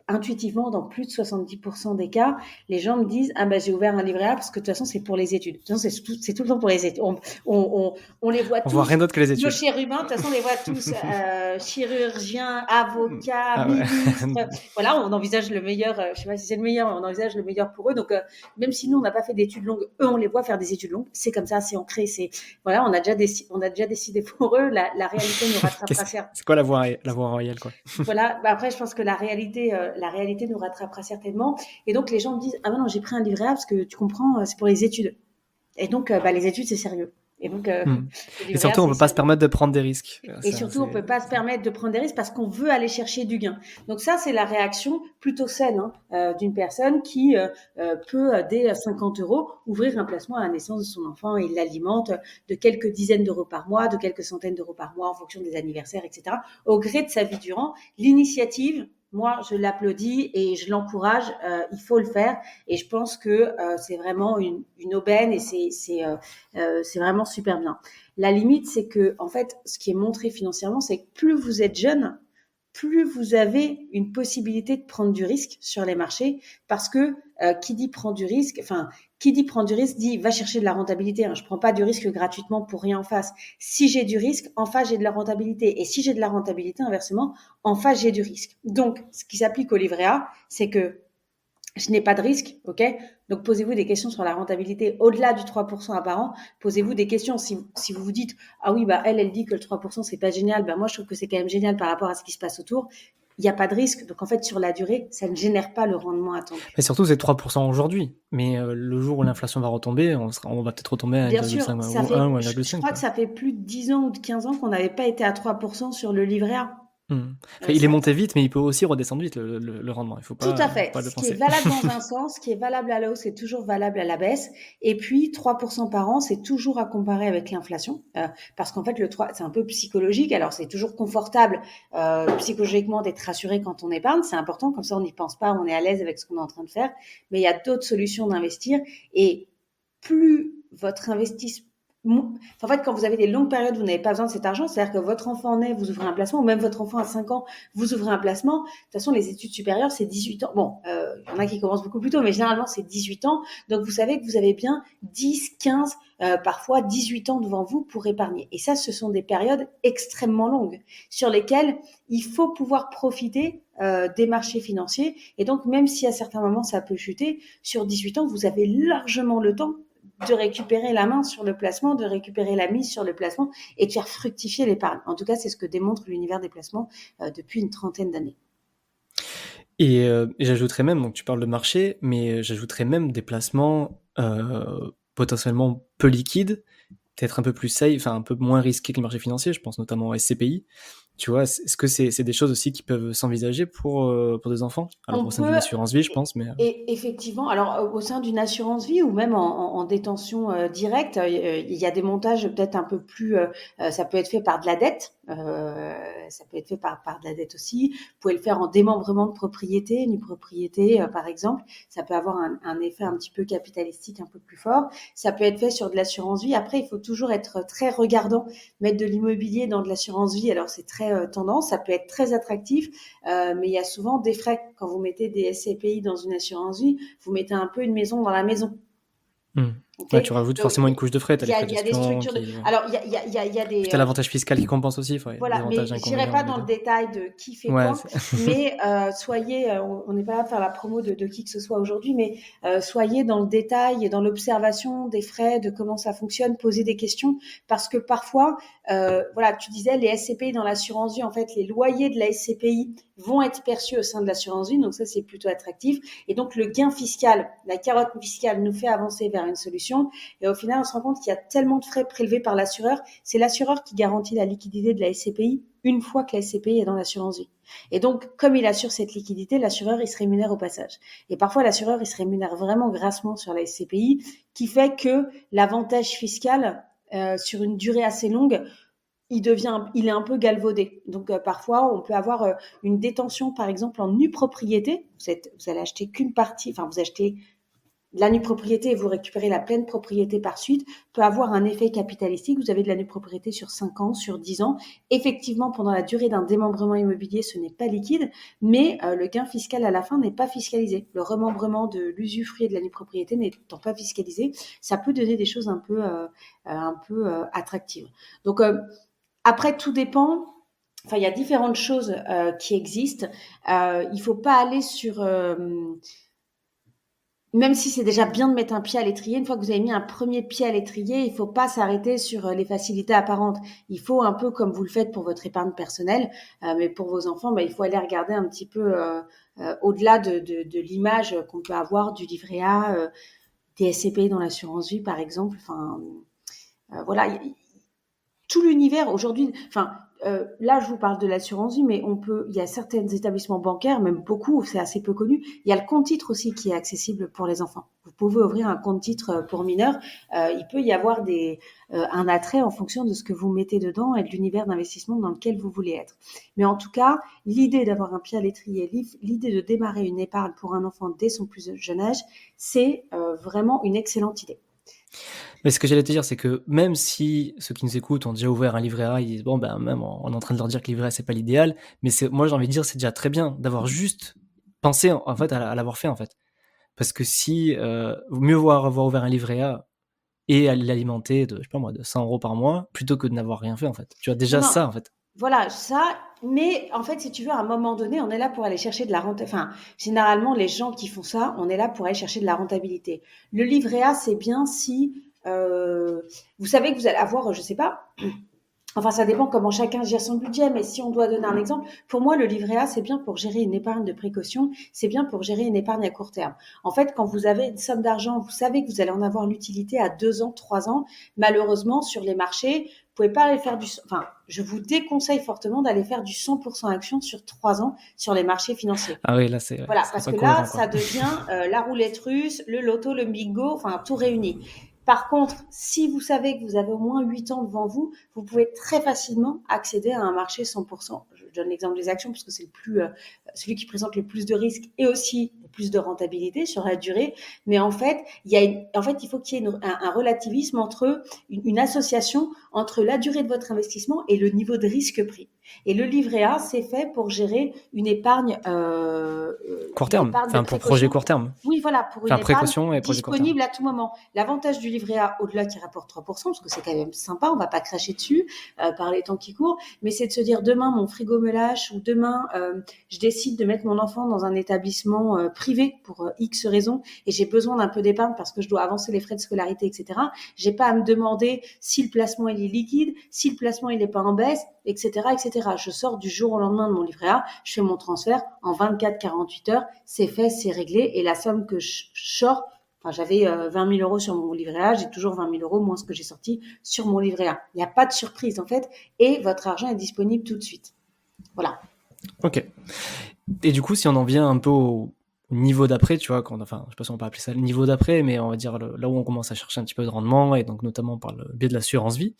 intuitivement, dans plus de 70% des cas, les gens me disent ah ben j'ai ouvert un livret A parce que de toute façon c'est pour les études. De toute façon c'est tout le temps pour les études. On les voit On voit tous. rien d'autre que les Nos études. chérubins, de toute façon on les voit tous chirurgiens, avocats, Ah ouais. ministres. Voilà, on envisage le meilleur. Je sais pas si c'est le meilleur, mais on envisage le meilleur pour eux. Donc même si nous on n'a pas fait d'études longues, eux on les voit faire des études longues. C'est comme ça, c'est ancré. C'est voilà, on a déjà décidé pour eux. La réalité nous rattrapera certes. C'est quoi la voie royale, quoi? Voilà, bah après, je pense que la réalité nous rattrapera certainement. Et donc, les gens me disent, ah ben non, j'ai pris un livret A parce que tu comprends, c'est pour les études. Et donc, bah, les études, c'est sérieux. Et donc, Et surtout, on ne peut pas se permettre de prendre des risques. Et surtout, on ne peut pas se permettre de prendre des risques parce qu'on veut aller chercher du gain. Donc ça, c'est la réaction plutôt saine d'une personne qui peut, dès 50 euros, ouvrir un placement à la naissance de son enfant et il l'alimente de quelques dizaines d'euros par mois, de quelques centaines d'euros par mois en fonction des anniversaires, etc. Au gré de sa vie durant. L'initiative, moi, je l'applaudis et je l'encourage. Il faut le faire. Et je pense que c'est vraiment une aubaine et c'est vraiment super bien. La limite, c'est que, en fait, ce qui est montré financièrement, c'est que plus vous êtes jeune, plus vous avez une possibilité de prendre du risque sur les marchés, parce que qui dit prend du risque, dit va chercher de la rentabilité. Je prends pas du risque gratuitement pour rien en face. Si j'ai du risque, en face j'ai de la rentabilité, et si j'ai de la rentabilité, inversement, en face j'ai du risque. Donc, ce qui s'applique au livret A, c'est que je n'ai pas de risque, ok? Donc, posez-vous des questions sur la rentabilité au-delà du 3% par an. Posez-vous des questions. Si vous vous dites, ah oui, bah, elle dit que le 3%, c'est pas génial. Bah, moi, je trouve que c'est quand même génial par rapport à ce qui se passe autour. Il n'y a pas de risque. Donc, en fait, sur la durée, ça ne génère pas le rendement attendu. Et surtout, c'est 3% aujourd'hui. Mais le jour où l'inflation va retomber, on va peut-être retomber à 1,5 ou 1 ou 1,5. Je crois que ça fait plus de 10 ans ou de 15 ans qu'on n'avait pas été à 3% sur le livret A. Enfin, il est monté vite, mais il peut aussi redescendre vite le rendement. Il faut Tout à pas fait. le Ce qui est penser. valable dans un sens, ce qui est valable à la hausse, est toujours valable à la baisse. Et puis, 3% par an, c'est toujours à comparer avec l'inflation. Parce qu'en fait, le 3, c'est un peu psychologique. Alors, c'est toujours confortable psychologiquement d'être rassuré quand on épargne. C'est important, comme ça, on n'y pense pas, on est à l'aise avec ce qu'on est en train de faire. Mais il y a d'autres solutions d'investir. Et plus votre investissement... En fait, quand vous avez des longues périodes, vous n'avez pas besoin de cet argent. C'est-à-dire que votre enfant naît, vous ouvrez un placement, ou même votre enfant à 5 ans, vous ouvrez un placement. De toute façon, les études supérieures, c'est 18 ans. Bon, il y en a qui commencent beaucoup plus tôt, mais généralement, c'est 18 ans. Donc, vous savez que vous avez bien 10, 15, parfois 18 ans devant vous pour épargner. Et ça, ce sont des périodes extrêmement longues sur lesquelles il faut pouvoir profiter des marchés financiers. Et donc, même si à certains moments, ça peut chuter, sur 18 ans, vous avez largement le temps de récupérer la main sur le placement, de récupérer la mise sur le placement et de faire fructifier l'épargne. En tout cas, c'est ce que démontre l'univers des placements depuis une trentaine d'années. Et j'ajouterais même, donc tu parles de marché, mais j'ajouterais même des placements potentiellement peu liquides, peut-être un peu plus safe, enfin un peu moins risqués que le marché financier, je pense notamment au SCPI. Tu vois, est-ce que c'est des choses aussi qui peuvent s'envisager pour des enfants? Alors On au sein d'une peut, assurance vie, je pense, mais... et effectivement, alors au sein d'une assurance vie ou même en détention directe, il y a des montages peut-être un peu plus, ça peut être fait par de la dette, ça peut être fait par de la dette aussi. Vous pouvez le faire en démembrement de propriété, une propriété par exemple, ça peut avoir un effet un petit peu capitalistique un peu plus fort. Ça peut être fait sur de l'assurance vie. Après, il faut toujours être très regardant, mettre de l'immobilier dans de l'assurance vie. Alors c'est très tendance, ça peut être très attractif. Mais il y a souvent des frais. Quand vous mettez des SCPI dans une assurance vie, vous mettez un peu une maison dans la maison. Ouais, Okay, tu rajoutes donc, forcément une couche de frais, tu as les frais de il y a des gestion structures de... qui... Alors, il y a Puis des... tu as l'avantage fiscal qui compense aussi, des voilà, mais avantages et je n'irai inconvénients pas des dans le deux. détail de qui fait Ouais, quoi, mais soyez, on n'est pas là pour faire la promo de qui que ce soit aujourd'hui, mais soyez dans le détail et dans l'observation des frais, de comment ça fonctionne, posez des questions, parce que parfois, voilà, tu disais les SCPI dans l'assurance vie, en fait, les loyers de la SCPI vont être perçus au sein de l'assurance vie, donc ça c'est plutôt attractif, et donc le gain fiscal, la carotte fiscale nous fait avancer vers une solution, et au final on se rend compte qu'il y a tellement de frais prélevés par l'assureur, c'est l'assureur qui garantit la liquidité de la SCPI une fois que la SCPI est dans l'assurance vie. Et donc, comme il assure cette liquidité, l'assureur, il se rémunère au passage. Et parfois, l'assureur, il se rémunère vraiment grassement sur la SCPI, qui fait que l'avantage fiscal, sur une durée assez longue, il est un peu galvaudé. Donc, parfois, on peut avoir une détention, par exemple, en nue propriété. Vous allez acheter qu'une partie, enfin, vous achetez la nue propriété et vous récupérez la pleine propriété par suite, peut avoir un effet capitalistique. Vous avez de la nue propriété sur 5 ans, sur 10 ans. Effectivement, pendant la durée d'un démembrement immobilier, ce n'est pas liquide, mais le gain fiscal à la fin n'est pas fiscalisé. Le remembrement de l'usufruit et de la nue propriété n'étant pas fiscalisé, ça peut donner des choses un peu attractives. Donc, après, tout dépend. Enfin, il y a différentes choses qui existent. Il ne faut pas aller sur... même si c'est déjà bien de mettre un pied à l'étrier, une fois que vous avez mis un premier pied à l'étrier, il ne faut pas s'arrêter sur les facilités apparentes. Il faut un peu comme vous le faites pour votre épargne personnelle, mais pour vos enfants, il faut aller regarder un petit peu au-delà de l'image qu'on peut avoir du livret A, des SCPI dans l'assurance vie, par exemple. Enfin, voilà, tout l'univers aujourd'hui. Enfin, là, je vous parle de l'assurance vie, mais il y a certains établissements bancaires, même beaucoup, c'est assez peu connu. Il y a le compte titre aussi qui est accessible pour les enfants. Vous pouvez ouvrir un compte titre pour mineurs. Il peut y avoir un attrait en fonction de ce que vous mettez dedans et de l'univers d'investissement dans lequel vous voulez être. Mais en tout cas, l'idée d'avoir un pied à l'étrier, l'idée de démarrer une épargne pour un enfant dès son plus jeune âge, c'est vraiment une excellente idée. Mais ce que j'allais te dire, c'est que même si ceux qui nous écoutent ont déjà ouvert un livret A, ils disent bon, même on est en train de leur dire que le livret A, c'est pas l'idéal, mais moi j'ai envie de dire, c'est déjà très bien d'avoir juste pensé en fait à l'avoir fait en fait. Parce que si, mieux avoir ouvert un livret A et à l'alimenter de, je sais pas moi, de 100 € par mois, plutôt que de n'avoir rien fait en fait. Tu as déjà Non, ça en fait. voilà, ça, mais en fait, si tu veux, à un moment donné, on est là pour aller chercher de la rentabilité. Enfin, généralement, les gens qui font ça, on est là pour aller chercher de la rentabilité. Le livret A, c'est bien si vous savez que vous allez avoir, je sais pas, Enfin, ça dépend comment chacun gère son budget, mais si on doit donner un exemple, pour moi, le livret A, c'est bien pour gérer une épargne de précaution, c'est bien pour gérer une épargne à court terme. En fait, quand vous avez une somme d'argent, vous savez que vous allez en avoir l'utilité à 2 ans, 3 ans. Malheureusement, sur les marchés, vous pouvez pas aller faire enfin, je vous déconseille fortement d'aller faire du 100% action sur 3 ans sur les marchés financiers. Ah oui, là, c'est ouais, Voilà, ce serait parce pas que là, cohérent, quoi. ça devient la roulette russe, le loto, le bingo, enfin tout réuni. Par contre, si vous savez que vous avez au moins 8 ans devant vous, vous pouvez très facilement accéder à un marché 100%. Je donne l'exemple des actions parce que c'est celui qui présente le plus de risques et aussi le plus de rentabilité sur la durée. Mais en fait, il faut qu'il y ait un relativisme entre une association entre la durée de votre investissement et le niveau de risque pris. Et le livret A, c'est fait pour gérer Court une terme, épargne de enfin pour projet précaution. court terme. Oui, voilà, pour une Enfin, épargne précaution et projet court terme. disponible à tout moment. L'avantage du livret A, au-delà qui rapporte 3%, parce que c'est quand même sympa, on va pas cracher dessus par les temps qui courent, mais c'est de se dire demain mon frigo me lâche ou demain je décide de mettre mon enfant dans un établissement privé pour X raisons et j'ai besoin d'un peu d'épargne parce que je dois avancer les frais de scolarité, etc. J'ai pas à me demander si le placement il est liquide, si le placement il est pas en baisse, etc., etc. Je sors du jour au lendemain de mon livret A, je fais mon transfert en 24-48 heures, c'est fait, c'est réglé et la somme que je sors, enfin, j'avais 20 000 euros sur mon livret A, j'ai toujours 20 000 euros moins ce que j'ai sorti sur mon livret A. Il n'y a pas de surprise en fait et votre argent est disponible tout de suite. Voilà. Ok. Et du coup, si on en vient un peu au niveau d'après, tu vois, enfin, je sais pas si on peut appeler ça le niveau d'après, mais on va dire là où on commence à chercher un petit peu de rendement, et donc notamment par le biais de l'assurance vie,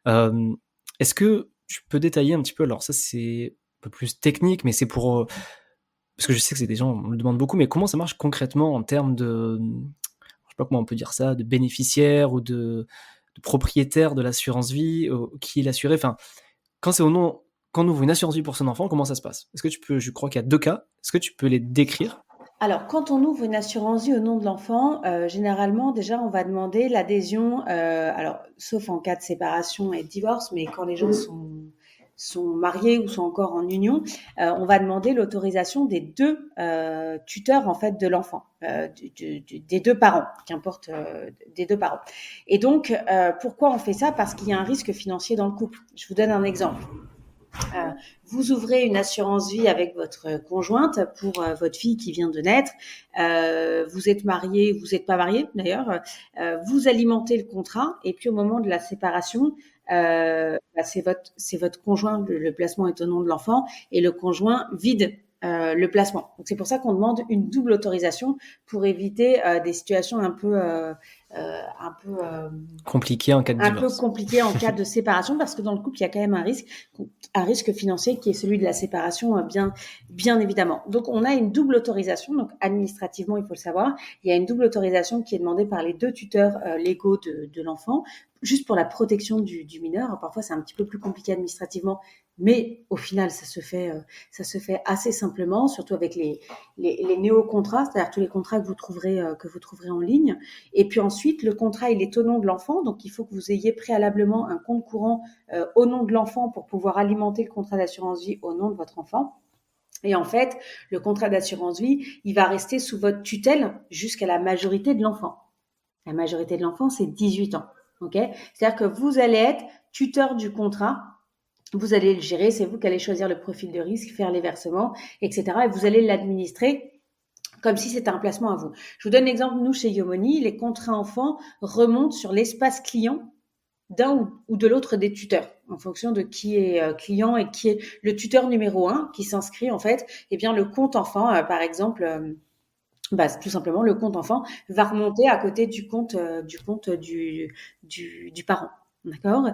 est-ce que tu peux détailler un petit peu, alors ça c'est un peu plus technique, mais c'est pour... parce que je sais que c'est des gens, on me le demande beaucoup, mais comment ça marche concrètement en termes de... je sais pas comment on peut dire ça, de bénéficiaires ou de propriétaires de l'assurance vie, qui est l'assuré, enfin, quand c'est au nom... Quand on ouvre une assurance vie pour son enfant, comment ça se passe? Est-ce que tu peux, je crois qu'il y a 2 cas, est-ce que tu peux les décrire? Alors, quand on ouvre une assurance vie au nom de l'enfant, généralement, déjà, on va demander l'adhésion, alors, sauf en cas de séparation et de divorce, mais quand les gens sont mariés ou sont encore en union, on va demander l'autorisation des deux tuteurs en fait de l'enfant, des deux parents, qu'importe des deux parents. Et donc, pourquoi on fait ça? Parce qu'il y a un risque financier dans le couple. Je vous donne un exemple. Vous ouvrez une assurance vie avec votre conjointe pour votre fille qui vient de naître. Vous êtes marié, vous n'êtes pas marié d'ailleurs. Vous alimentez le contrat et puis au moment de la séparation, c'est votre conjoint. Le placement est au nom de l'enfant et le conjoint vide le placement. Donc c'est pour ça qu'on demande une double autorisation pour éviter des situations un peu Compliqué en cas de un peu divorce. compliqué en cas de séparation parce que dans le couple, il y a quand même un risque financier qui est celui de la séparation, bien évidemment. Donc, on a une double autorisation. Donc, administrativement, il faut le savoir, il y a une double autorisation qui est demandée par les deux tuteurs légaux de l'enfant, juste pour la protection du mineur. Parfois, c'est un petit peu plus compliqué administrativement, mais au final, ça se fait assez simplement, surtout avec les néo-contrats, c'est-à-dire tous les contrats que vous trouverez en ligne. Et puis ensuite, le contrat, il est au nom de l'enfant, donc il faut que vous ayez préalablement un compte courant au nom de l'enfant pour pouvoir alimenter le contrat d'assurance vie au nom de votre enfant. Et en fait, le contrat d'assurance vie, il va rester sous votre tutelle jusqu'à la majorité de l'enfant. La majorité de l'enfant, c'est 18 ans. Okay, c'est-à-dire que vous allez être tuteur du contrat, vous allez le gérer, c'est vous qui allez choisir le profil de risque, faire les versements, etc. Et vous allez l'administrer comme si c'était un placement à vous. Je vous donne l'exemple, nous, chez Yomoni, les contrats enfants remontent sur l'espace client d'un ou de l'autre des tuteurs, en fonction de qui est client et qui est le tuteur numéro 1 qui s'inscrit, en fait. Eh bien, le compte enfant, par exemple, tout simplement, le compte enfant va remonter à côté du compte du parent. D'accord.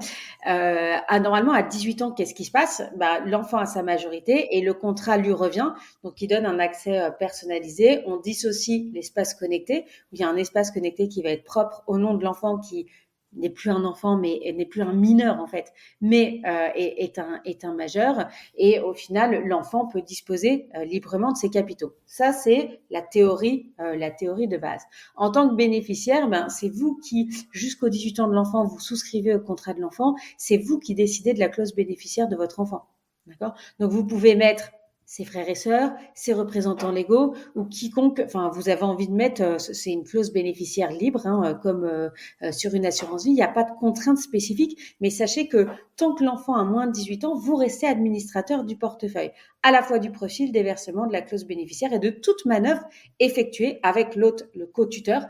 Normalement, à 18 ans, qu'est-ce qui se passe? L'enfant a sa majorité et le contrat lui revient, donc il donne un accès personnalisé. On dissocie l'espace connecté, où il y a un espace connecté qui va être propre au nom de l'enfant qui n'est plus un enfant, mais n'est plus un mineur en fait, mais est un majeur. Et au final, l'enfant peut disposer librement de ses capitaux. Ça, c'est la théorie de base. En tant que bénéficiaire, c'est vous qui, jusqu'aux 18 ans de l'enfant, vous souscrivez au contrat de l'enfant. C'est vous qui décidez de la clause bénéficiaire de votre enfant. D'accord? Donc, vous pouvez mettre ses frères et sœurs, ses représentants légaux ou quiconque, enfin, vous avez envie de mettre, c'est une clause bénéficiaire libre, hein, comme sur une assurance vie, il n'y a pas de contrainte spécifique, mais sachez que tant que l'enfant a moins de 18 ans, vous restez administrateur du portefeuille, à la fois du profil, des versements, de la clause bénéficiaire et de toute manœuvre effectuée avec l'autre, le co-tuteur,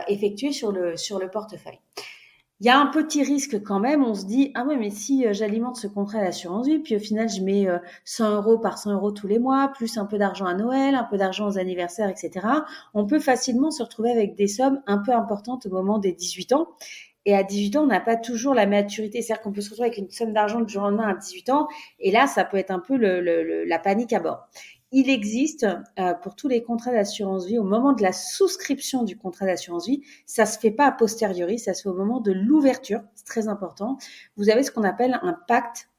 effectuée sur le portefeuille. Il y a un petit risque quand même, on se dit, ah ouais, mais si j'alimente ce contrat d'assurance vie, puis au final je mets 100 euros par 100 euros tous les mois, plus un peu d'argent à Noël, un peu d'argent aux anniversaires, etc., on peut facilement se retrouver avec des sommes un peu importantes au moment des 18 ans. Et à 18 ans, on n'a pas toujours la maturité. C'est-à-dire qu'on peut se retrouver avec une somme d'argent du jour au lendemain à 18 ans. Et là, ça peut être un peu la panique à bord. Il existe pour tous les contrats d'assurance vie, au moment de la souscription du contrat d'assurance vie, ça ne se fait pas a posteriori, ça se fait au moment de l'ouverture, c'est très important. Vous avez ce qu'on appelle un pacte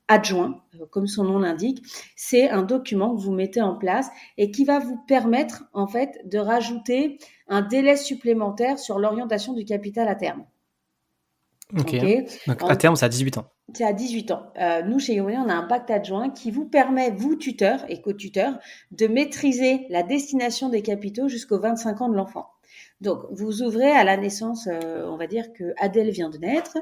adjoint, comme son nom l'indique. C'est un document que vous mettez en place et qui va vous permettre en fait de rajouter un délai supplémentaire sur l'orientation du capital à terme. Ok. Donc à terme, c'est à 18 ans. C'est à 18 ans. Nous, chez Yomonia, on a un pacte adjoint qui vous permet, vous, tuteurs et co-tuteurs, de maîtriser la destination des capitaux jusqu'aux 25 ans de l'enfant. Donc, vous ouvrez à la naissance, on va dire que Adèle vient de naître.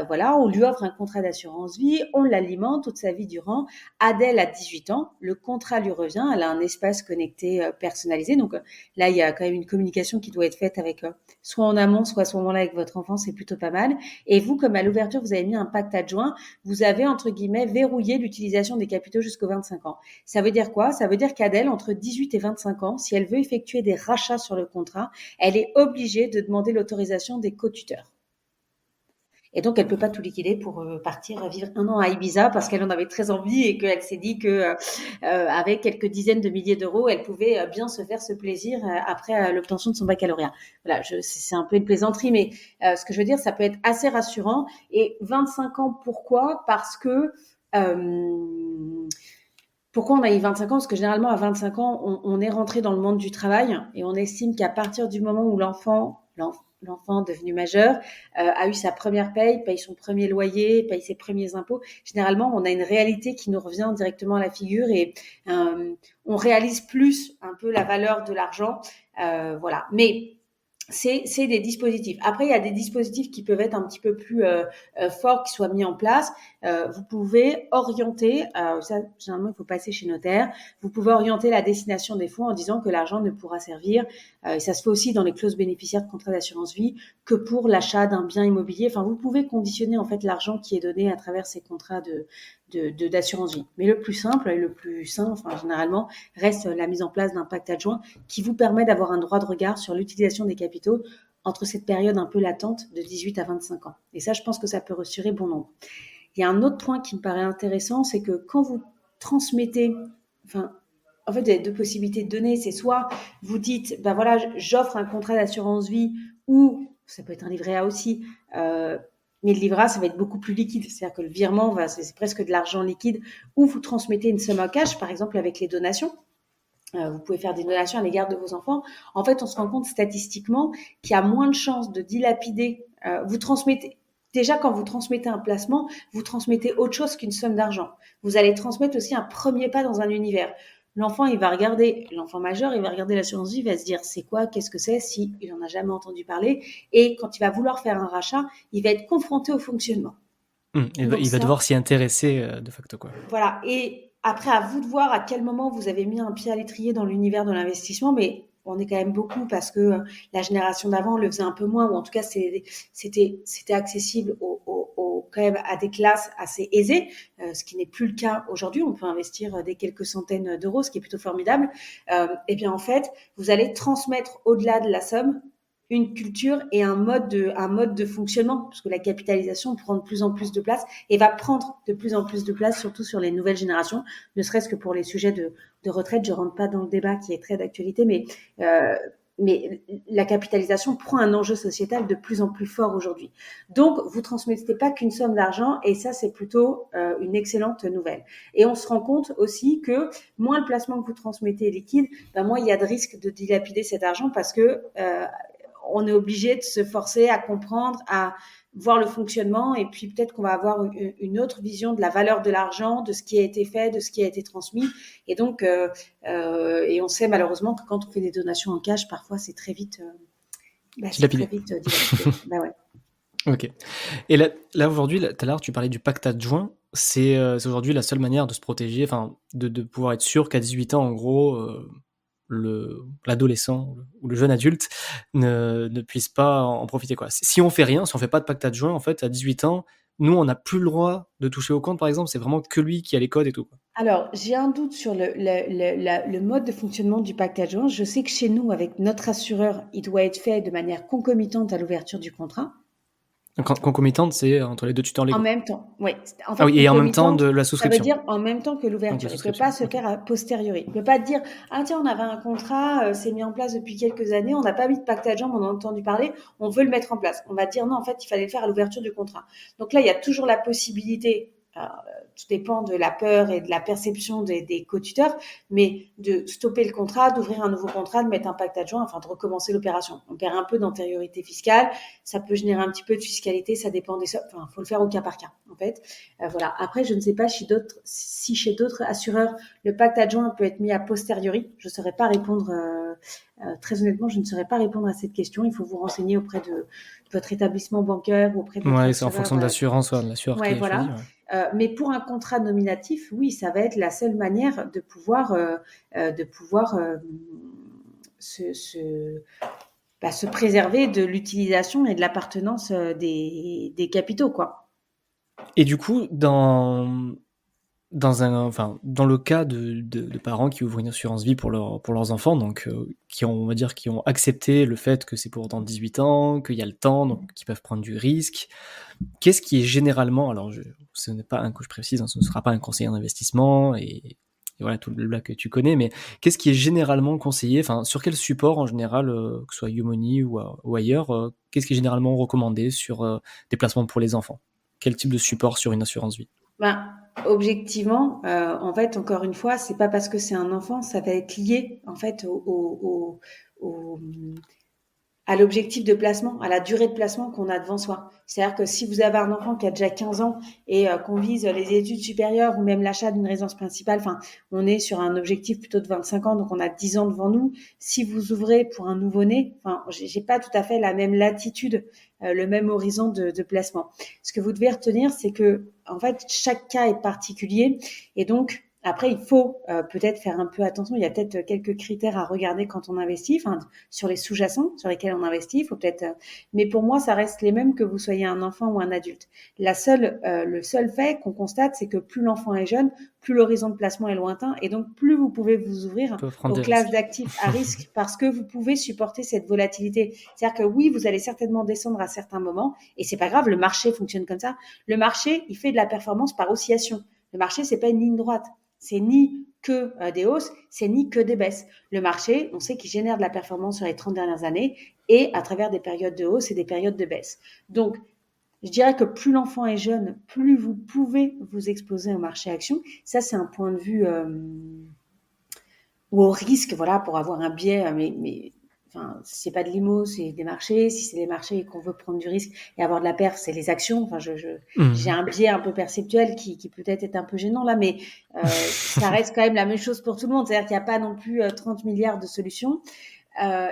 Voilà, on lui offre un contrat d'assurance vie, on l'alimente toute sa vie durant. Adèle a 18 ans, le contrat lui revient, elle a un espace connecté personnalisé. Donc là, il y a quand même une communication qui doit être faite avec soit en amont, soit à ce moment-là avec votre enfant, c'est plutôt pas mal. Et vous, comme à l'ouverture, vous avez mis un pacte adjoint, vous avez, entre guillemets, verrouillé l'utilisation des capitaux jusqu'aux 25 ans. Ça veut dire quoi? Ça veut dire qu'Adèle, entre 18 et 25 ans, si elle veut effectuer des rachats sur le contrat, elle est obligée de demander l'autorisation des co-tuteurs. Et donc, elle ne peut pas tout liquider pour partir vivre 1 an à Ibiza parce qu'elle en avait très envie et qu'elle s'est dit qu'avec quelques dizaines de milliers d'euros, elle pouvait bien se faire ce plaisir après l'obtention de son baccalauréat. Voilà, c'est un peu une plaisanterie, mais ce que je veux dire, ça peut être assez rassurant. Et 25 ans, pourquoi? Parce que... pourquoi on a eu 25 ans? Parce que généralement, à 25 ans, on est rentré dans le monde du travail et on estime qu'à partir du moment où l'enfant devenu majeur a eu sa première paye son premier loyer, paye ses premiers impôts, généralement, on a une réalité qui nous revient directement à la figure et on réalise plus un peu la valeur de l'argent. Voilà. Mais c'est des dispositifs. Après, il y a des dispositifs qui peuvent être un petit peu plus forts, qui soient mis en place. Vous pouvez orienter, ça, généralement, il faut passer chez notaire, vous pouvez orienter la destination des fonds en disant que l'argent ne pourra servir, et ça se fait aussi dans les clauses bénéficiaires de contrats d'assurance vie, que pour l'achat d'un bien immobilier. Enfin, vous pouvez conditionner en fait l'argent qui est donné à travers ces contrats d'assurance vie. Mais le plus simple et le plus sain, enfin, généralement, reste la mise en place d'un pacte adjoint qui vous permet d'avoir un droit de regard sur l'utilisation des capitaux entre cette période un peu latente de 18 à 25 ans. Et ça, je pense que ça peut rassurer bon nombre. Il y a un autre point qui me paraît intéressant, c'est que quand vous transmettez, enfin, en fait, il y a deux possibilités de donner. C'est soit vous dites, ben voilà, j'offre un contrat d'assurance vie ou ça peut être un livret A aussi, mais le livret A, ça va être beaucoup plus liquide. C'est-à-dire que le virement, c'est presque de l'argent liquide, ou vous transmettez une somme en cash, par exemple avec les donations. Vous pouvez faire des donations à l'égard de vos enfants. En fait, on se rend compte statistiquement qu'il y a moins de chances de dilapider. Vous transmettez. Déjà, quand vous transmettez un placement, vous transmettez autre chose qu'une somme d'argent. Vous allez transmettre aussi un premier pas dans un univers. L'enfant, l'enfant majeur, il va regarder l'assurance vie, il va se dire c'est quoi, qu'est-ce que c'est, si il n'en a jamais entendu parler. Et quand il va vouloir faire un rachat, il va être confronté au fonctionnement. Il va devoir s'y intéresser de facto, quoi. Voilà. Et après, à vous de voir à quel moment vous avez mis un pied à l'étrier dans l'univers de l'investissement, mais on est quand même beaucoup parce que la génération d'avant le faisait un peu moins, ou en tout cas c'était accessible quand même à des classes assez aisées, ce qui n'est plus le cas aujourd'hui. On peut investir des quelques centaines d'euros, ce qui est plutôt formidable. Et bien en fait, vous allez transmettre au-delà de la somme une culture et un mode de fonctionnement, parce que la capitalisation prend de plus en plus de place et va prendre de plus en plus de place, surtout sur les nouvelles générations, ne serait-ce que pour les sujets de retraite. Je rentre pas dans le débat qui est très d'actualité, mais la capitalisation prend un enjeu sociétal de plus en plus fort aujourd'hui. Donc, vous transmettez pas qu'une somme d'argent, et ça, c'est plutôt une excellente nouvelle. Et on se rend compte aussi que moins le placement que vous transmettez est liquide, moins il y a de risque de dilapider cet argent, parce que on est obligé de se forcer à comprendre, à voir le fonctionnement, et puis peut-être qu'on va avoir une autre vision de la valeur de l'argent, de ce qui a été fait, de ce qui a été transmis. Et donc, et on sait malheureusement que quand on fait des donations en cash, parfois c'est très vite, dilapider. Bah ouais. Ok. Et là aujourd'hui, tout à l'heure, tu parlais du pacte adjoint. C'est aujourd'hui la seule manière de se protéger, enfin, de pouvoir être sûr qu'à 18 ans, en gros, l'adolescent ou le jeune adulte ne puisse pas en profiter, quoi. Si on fait rien, si on fait pas de pacte adjoint, en fait, à 18 ans, nous, on n'a plus le droit de toucher au compte, par exemple. C'est vraiment que lui qui a les codes et tout, quoi. Alors, j'ai un doute sur le mode de fonctionnement du pacte adjoint. Je sais que chez nous, avec notre assureur, il doit être fait de manière concomitante à l'ouverture du contrat. Concomitante, c'est entre les deux tuteurs En légaux. même temps, oui. En Ah fait, oui, et en même temps de concomitante, la ça veut souscription. dire en même temps que Donc la l'ouverture. Il ne peut souscription, pas se ok. faire a posteriori. Il ne peut pas dire, ah tiens, on avait un contrat, c'est mis en place depuis quelques années, on n'a pas mis de pacte adjoint, on en a entendu parler, on veut le mettre en place. On va dire non, en fait, il fallait le faire à l'ouverture du contrat. Donc là, il y a toujours la possibilité, tout dépend de la peur et de la perception des co-tuteurs, mais de stopper le contrat, d'ouvrir un nouveau contrat, de mettre un pacte adjoint, enfin de recommencer l'opération. On perd un peu d'antériorité fiscale, ça peut générer un petit peu de fiscalité, ça dépend des sommes, enfin, faut le faire au cas par cas, en fait. Voilà. Après, je ne sais pas si chez d'autres assureurs, le pacte adjoint peut être mis a posteriori. Je ne saurais pas répondre, très honnêtement, je ne saurais pas répondre à cette question. Il faut vous renseigner auprès de votre établissement bancaire ou auprès de votre Ouais, c'est en assureur. fonction de l'assurance, ouais, de l'assureur qui Ouais, est choisi, voilà. ouais. Mais pour un contrat nominatif, oui, ça va être la seule manière de pouvoir, se, se, se préserver de l'utilisation et de l'appartenance des capitaux, quoi. Et du coup, dans le cas de parents qui ouvrent une assurance vie pour leurs enfants, donc qui ont, on va dire, qui ont accepté le fait que c'est pour dans 18 ans, qu'il y a le temps, donc qu'ils peuvent prendre du risque, qu'est-ce qui est généralement, alors ce n'est pas un coach précis, hein, ce ne sera pas un conseiller d'investissement, et voilà tout le blabla que tu connais, mais qu'est-ce qui est généralement conseillé, enfin sur quel support en général, que ce soit YouMoney ou ailleurs, qu'est-ce qui est généralement recommandé sur des placements pour les enfants? Quel type de support sur une assurance vie? Ben, objectivement, en fait, encore une fois, c'est pas parce que c'est un enfant, ça va être lié en fait au à l'objectif de placement, à la durée de placement qu'on a devant soi. C'est-à-dire que si vous avez un enfant qui a déjà 15 ans et qu'on vise les études supérieures ou même l'achat d'une résidence principale, enfin, on est sur un objectif plutôt de 25 ans, donc on a 10 ans devant nous. Si vous ouvrez pour un nouveau-né, enfin, j'ai pas tout à fait la même latitude, le même horizon de placement. Ce que vous devez retenir, c'est que, en fait, chaque cas est particulier et donc, après, il faut peut-être faire un peu attention. Il y a peut-être quelques critères à regarder quand on investit, enfin, sur les sous-jacents sur lesquels on investit. Il faut peut-être, mais pour moi, ça reste les mêmes que vous soyez un enfant ou un adulte. Le seul fait qu'on constate, c'est que plus l'enfant est jeune, plus l'horizon de placement est lointain, et donc plus vous pouvez vous On ouvrir peut prendre aux des classes risques. d'actifs à risque parce que vous pouvez supporter cette volatilité. C'est-à-dire que oui, vous allez certainement descendre à certains moments, et c'est pas grave. Le marché fonctionne comme ça. Le marché, il fait de la performance par oscillation. Le marché, c'est pas une ligne droite. C'est ni que des hausses, c'est ni que des baisses. Le marché, on sait qu'il génère de la performance sur les 30 dernières années et à travers des périodes de hausse et des périodes de baisse. Donc, je dirais que plus l'enfant est jeune, plus vous pouvez vous exposer au marché action. Ça, c'est un point de vue ou au risque, voilà, pour avoir un biais, mais enfin, si c'est pas de l'IMO, c'est des marchés. Si c'est des marchés et qu'on veut prendre du risque et avoir de la perf, c'est les actions. Enfin, j'ai un biais un peu perceptuel qui peut-être est un peu gênant là, mais ça reste quand même la même chose pour tout le monde. C'est-à-dire qu'il n'y a pas non plus 30 milliards de solutions.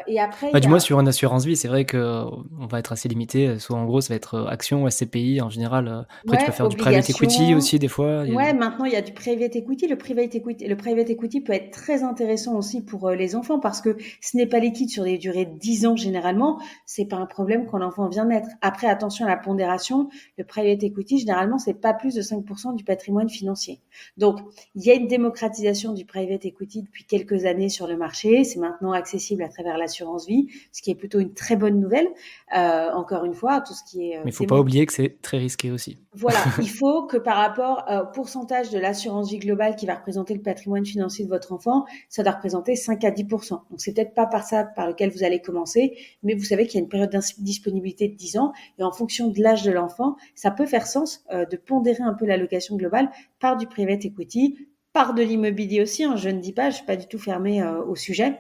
Et après, Bah, il y du moins a sur une assurance vie, c'est vrai que on va être assez limité. Soit en gros, ça va être actions, SCPI en général. Après, tu peux ouais, faire du private equity obligations. aussi des fois. Ouais, maintenant il y a du private equity. Le private equity peut être très intéressant aussi pour les enfants parce que ce n'est pas liquide sur des durées de 10 ans généralement. C'est pas un problème quand l'enfant vient de naître. Après, attention à la pondération. Le private equity, généralement, c'est pas plus de 5% du patrimoine financier. Donc, il y a une démocratisation du private equity depuis quelques années sur le marché. C'est maintenant accessible à travers l'assurance vie, ce qui est plutôt une très bonne nouvelle. Encore une fois, tout ce qui est Mais il faut pas oublier que c'est très risqué aussi. voilà, il faut que par rapport au pourcentage de l'assurance vie globale qui va représenter le patrimoine financier de votre enfant, ça doit représenter 5 à 10%. Donc, c'est peut-être pas par ça par lequel vous allez commencer, mais vous savez qu'il y a une période d'indisponibilité de 10 ans et en fonction de l'âge de l'enfant, ça peut faire sens de pondérer un peu l'allocation globale par du private equity, par de l'immobilier aussi. Hein, je ne dis pas, je suis pas du tout fermée au sujet.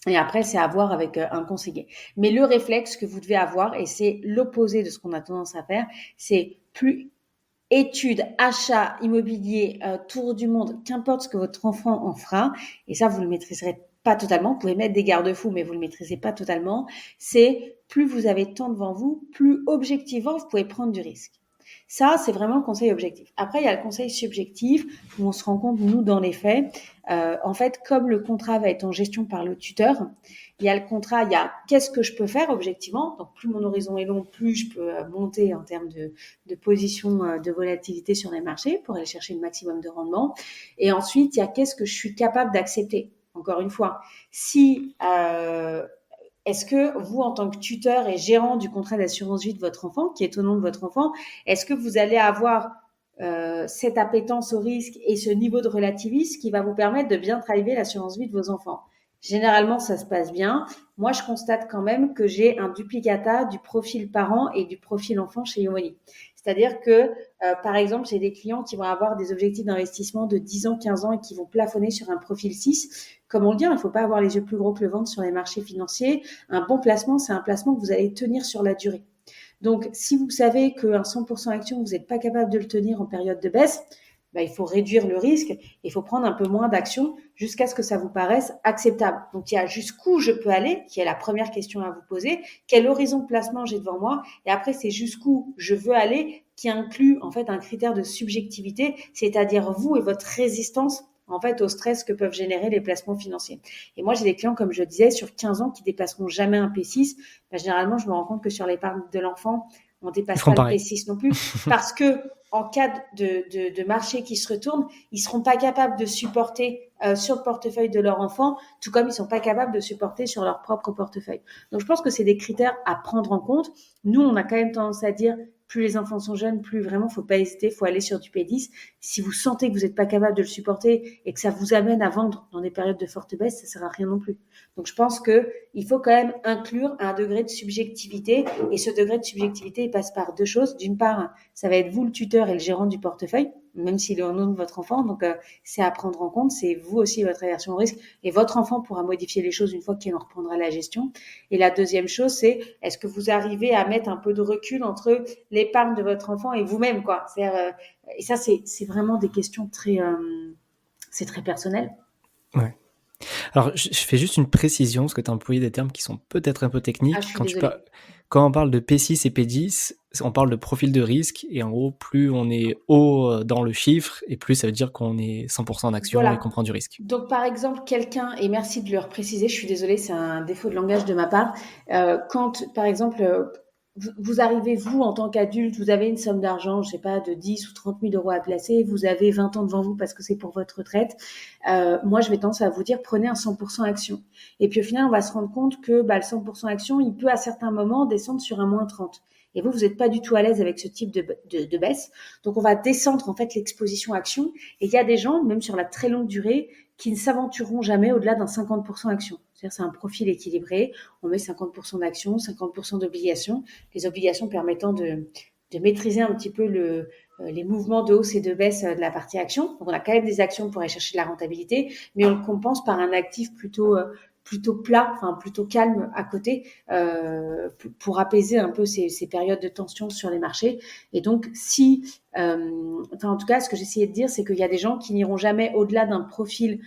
Et après, c'est à voir avec un conseiller. Mais le réflexe que vous devez avoir, et c'est l'opposé de ce qu'on a tendance à faire, c'est plus études, achats, immobilier, tour du monde, qu'importe ce que votre enfant en fera, et ça, vous le maîtriserez pas totalement. Vous pouvez mettre des garde-fous, mais vous le maîtrisez pas totalement. C'est plus vous avez de temps devant vous, plus objectivement, vous pouvez prendre du risque. Ça, c'est vraiment le conseil objectif. Après, il y a le conseil subjectif où on se rend compte, nous, dans les faits, en fait, comme le contrat va être en gestion par le tuteur, il y a le contrat, il y a qu'est-ce que je peux faire objectivement. Donc, plus mon horizon est long, plus je peux monter en termes de position de volatilité sur les marchés pour aller chercher le maximum de rendement. Et ensuite, il y a qu'est-ce que je suis capable d'accepter. Encore une fois, si est-ce que vous, en tant que tuteur et gérant du contrat d'assurance vie de votre enfant, qui est au nom de votre enfant, est-ce que vous allez avoir cette appétence au risque et ce niveau de relativisme qui va vous permettre de bien driver l'assurance vie de vos enfants? Généralement, ça se passe bien. Moi, je constate quand même que j'ai un duplicata du profil parent et du profil enfant chez Yomoni. C'est-à-dire que, par exemple, j'ai des clients qui vont avoir des objectifs d'investissement de 10 ans, 15 ans et qui vont plafonner sur un profil 6. Comme on le dit, il ne faut pas avoir les yeux plus gros que le ventre sur les marchés financiers. Un bon placement, c'est un placement que vous allez tenir sur la durée. Donc, si vous savez qu'un 100% action, vous n'êtes pas capable de le tenir en période de baisse, il faut réduire le risque et il faut prendre un peu moins d'actions jusqu'à ce que ça vous paraisse acceptable. Donc, il y a jusqu'où je peux aller, qui est la première question à vous poser. Quel horizon de placement j'ai devant moi? Et après, c'est jusqu'où je veux aller, qui inclut en fait un critère de subjectivité, c'est-à-dire vous et votre résistance en fait au stress que peuvent générer les placements financiers. Et moi, j'ai des clients, comme je disais, sur 15 ans qui dépasseront jamais un P6. Généralement, je me rends compte que sur l'épargne de l'enfant, on ne dépasse pas le P6 non plus, parce que en cas de marché qui se retourne, ils seront pas capables de supporter sur le portefeuille de leur enfant, tout comme ils sont pas capables de supporter sur leur propre portefeuille. Donc, je pense que c'est des critères à prendre en compte. Nous, on a quand même tendance à dire, plus les enfants sont jeunes, plus vraiment, faut pas hésiter, faut aller sur du P10. Si vous sentez que vous n'êtes pas capable de le supporter et que ça vous amène à vendre dans des périodes de forte baisse, ça sert à rien non plus. Donc, je pense que il faut quand même inclure un degré de subjectivité, et ce degré de subjectivité, il passe par deux choses. D'une part, ça va être vous, le tuteur et le gérant du portefeuille, même s'il est au nom de votre enfant. Donc, c'est à prendre en compte. C'est vous aussi votre aversion au risque. Et votre enfant pourra modifier les choses une fois qu'il en reprendra la gestion. Et la deuxième chose, c'est est-ce que vous arrivez à mettre un peu de recul entre l'épargne de votre enfant et vous-même, quoi. Et ça, c'est vraiment des questions très, c'est très personnel. Ouais. Alors, je fais juste une précision, parce que tu as employé des termes qui sont peut-être un peu techniques. Quand on parle de P6 et P10, on parle de profil de risque, et en gros, plus on est haut dans le chiffre, et plus ça veut dire qu'on est 100% en action et qu'on prend du risque. Donc, par exemple, quelqu'un, et merci de le préciser, je suis désolée, c'est un défaut de langage de ma part, quand, par exemple, vous arrivez, vous, en tant qu'adulte, vous avez une somme d'argent, je sais pas, de 10 ou 30 000 euros à placer, vous avez 20 ans devant vous parce que c'est pour votre retraite, moi, je vais tendance à vous dire, prenez un 100% action. Et puis, au final, on va se rendre compte que le 100% action, il peut à certains moments descendre sur un moins 30. Et vous n'êtes pas du tout à l'aise avec ce type de baisse. Donc, on va descendre, en fait, l'exposition action. Et il y a des gens, même sur la très longue durée, qui ne s'aventureront jamais au-delà d'un 50% action. C'est-à-dire, c'est un profil équilibré. On met 50% d'actions, 50% d'obligations. Les obligations permettant de maîtriser un petit peu les mouvements de hausse et de baisse de la partie action. Donc, on a quand même des actions pour aller chercher de la rentabilité, mais on le compense par un actif plutôt plat, enfin plutôt calme à côté, pour apaiser un peu ces périodes de tension sur les marchés. Et donc, en tout cas, ce que j'essayais de dire, c'est qu'il y a des gens qui n'iront jamais au-delà d'un profil